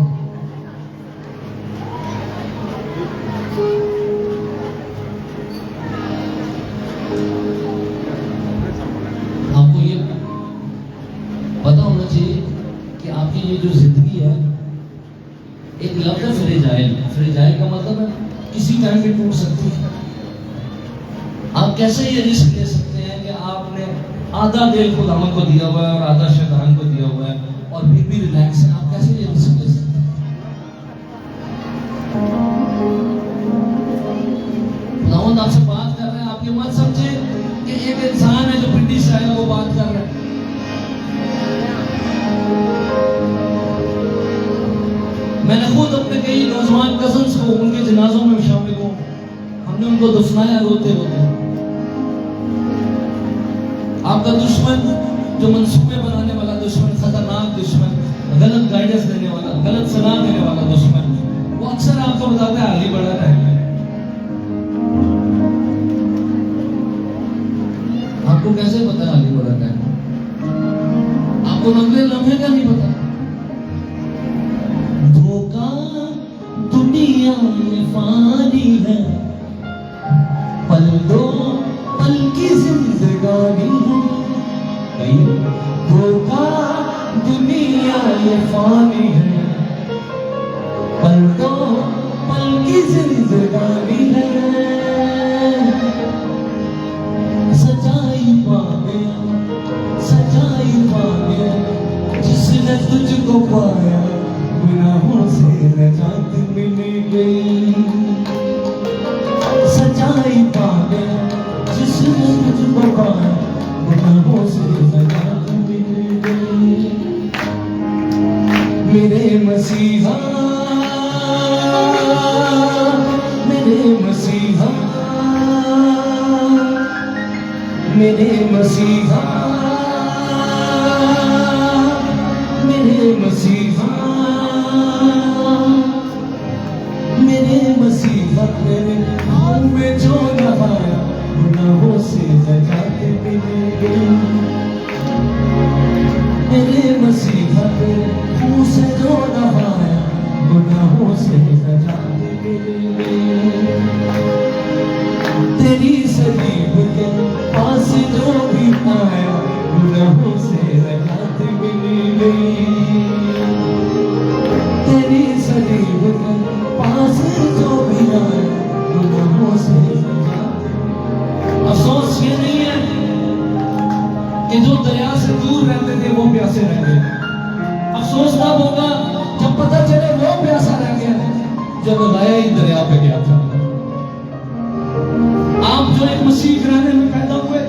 आपको ये पता होना चाहिए कि आपकी ये जो जिंदगी है, एक लफ्ज़ है फ्रेजाइल। फ्रेजाइल का मतलब है किसी टाइम भी टूट सकती है। आप कैसे ये रिस्क ले सकते हैं कि आपने आधा दिल खुदावंद को दिया हुआ है और आधा शैतान को दिया हुआ है और फिर भी रिलैक्स है? आप कैसे ये रिस्क ले सकते हैं? खुदावंद आपसे बात कर रहे हैं, आप ये मत समझे कि एक इंसान है जो पिंडी से आया वो बात कर रहा है। मैंने खुद अपने कई नौजवान कजन्स को उनके जनाजों में शामिल हूँ, हमने उनको दफनाया रोते रोते। आपका दुश्मन जो मंसूबे बनाने वाला दुश्मन, खतरनाक दुश्मन, गलत गाइडेंस देने वाला, गलत सलाह देने वाला दुश्मन, वो अक्सर आपको बताता है आगे बढ़ा टाइम है। आपको कैसे पता आगे बढ़ा टाइम? आपको अगले लम्हे का नहीं पता। धोखा दुनिया में फानी है, पल दो पल की जिंदगानी है। धोखा दुनिया ये फानी है, पल दो पल की जिंदगानी है। सच्चाई पावे जिसने तुझको पाया, गुनाहों से नजात मिल गई। सच्चाई पावे जिसने तुझको पाया, गुनाहों से नजात मिल गई। मेरे मसीहा, मेरे मसीहा, मेरे मसीहा, मेरे मसीहा, मेरे मसीहा, मेरे हाथ में जो नहाया, गुनाहों से नजात मिल गई। मेरे मसीहा, तेरे मुंह से जो नहाया, गुनाहों से नजात मिल गई। तेरी सलीब के पास जो भी आया, गुनाहों से नजात मिल गई। तेरी सलीब के पास जो भी आया, गुनाहों से नजात मिल गई। अफसोस ये नहीं है कि जो दरिया से दूर रहते थे वो प्यासे रह गए। अफसोस तब होगा जब पता चले वो प्यासा रह गया जब लाया ही दरिया पे गया था। आप जो एक मसीह घराने में पैदा हुए,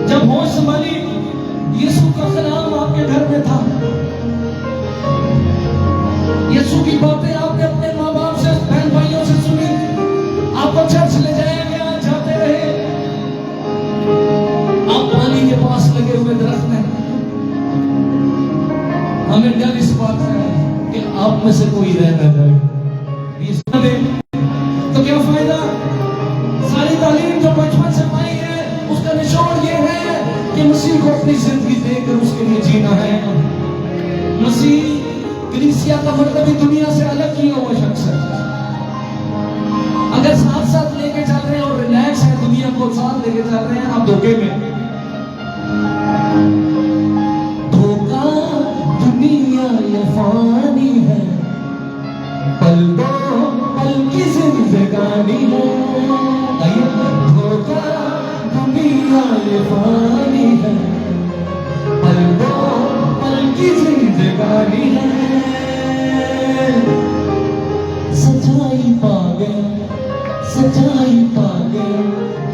जब होश संभाली, यीशु का कलाम आपके घर में था, यीशु की बातें आपने अपने माँ बाप से, बहन भाइयों से सुनी, आपको चर्च ले जाया गया, जाते रहे। आप पानी के पास लगे हुए दरख्त में, हमें डर इस बात का है कि आप में से कोई रह न जाए। तो क्या फायदा को अपनी जिंदगी देकर उसके लिए जीना है। मसीह कलीसिया का मतलब ही दुनिया से अलग किया हुआ शख्स है। अगर साथ साथ लेके चल रहे हैं और रिलैक्स है, दुनिया को साथ लेके चल रहे हैं, आप धोखे में। धोखा दुनिया ये फानी है, पल दो पल की जिंदगानी है। धोखा दुनिया ये फानी है, पल दो पल की जिंदगानी है। सच्चाई पा गया, सच्चाई पा गया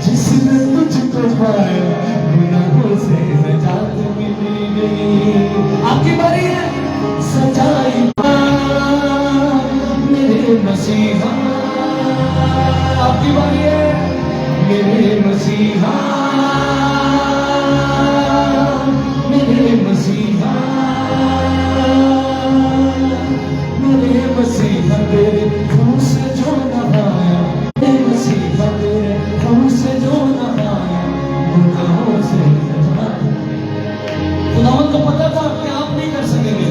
जिसने तुझको पाया, गुनाहों से निजात मिल गई। आपकी बारी है। सच्चाई पा मेरे मसीहा, आपकी बारी है। मेरे मसीहा, मेरे मसीहा, मेरे मसीहा तेरे खून से जो नहाया, मेरे मसीहा तेरे खून से जो नहाया, गुनाहों से निजात। खुदावंद को पता था कि आप नहीं कर सकेंगे।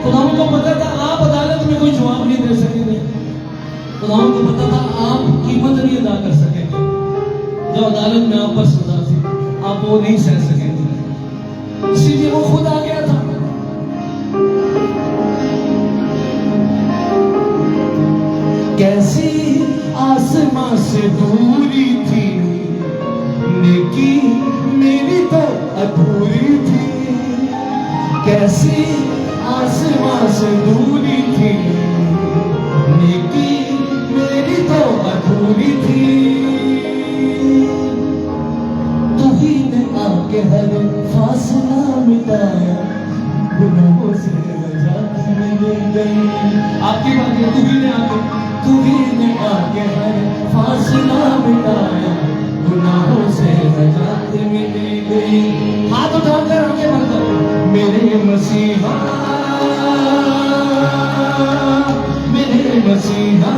खुदावंद को पता था आप अदालत में कोई जवाब नहीं दे सकेंगे। खुदावंद को पता था आप कीमत नहीं अदा कर सकेंगे। जो अदालत में आप पर सजा थी, आप वो नहीं सह सकेंगे। इसीलिए वो खुद आ गया था। कैसी आसमां से दूरी थी, नेकी मेरी तो अधूरी थी। कैसी आसमां से दूरी थी, नेकी मेरी तो अधूरी थी। तू ही ने आके हर फासला मिटाया, गुनाहों से निजात मिल गई। आपकी बात है। तू ही ने आके हर फासला मिटाया, गुनाहों से निजात मिल गई। हाथ उठाकर आगे बढ़कर मेरे मसीहा, मेरे मसीहा,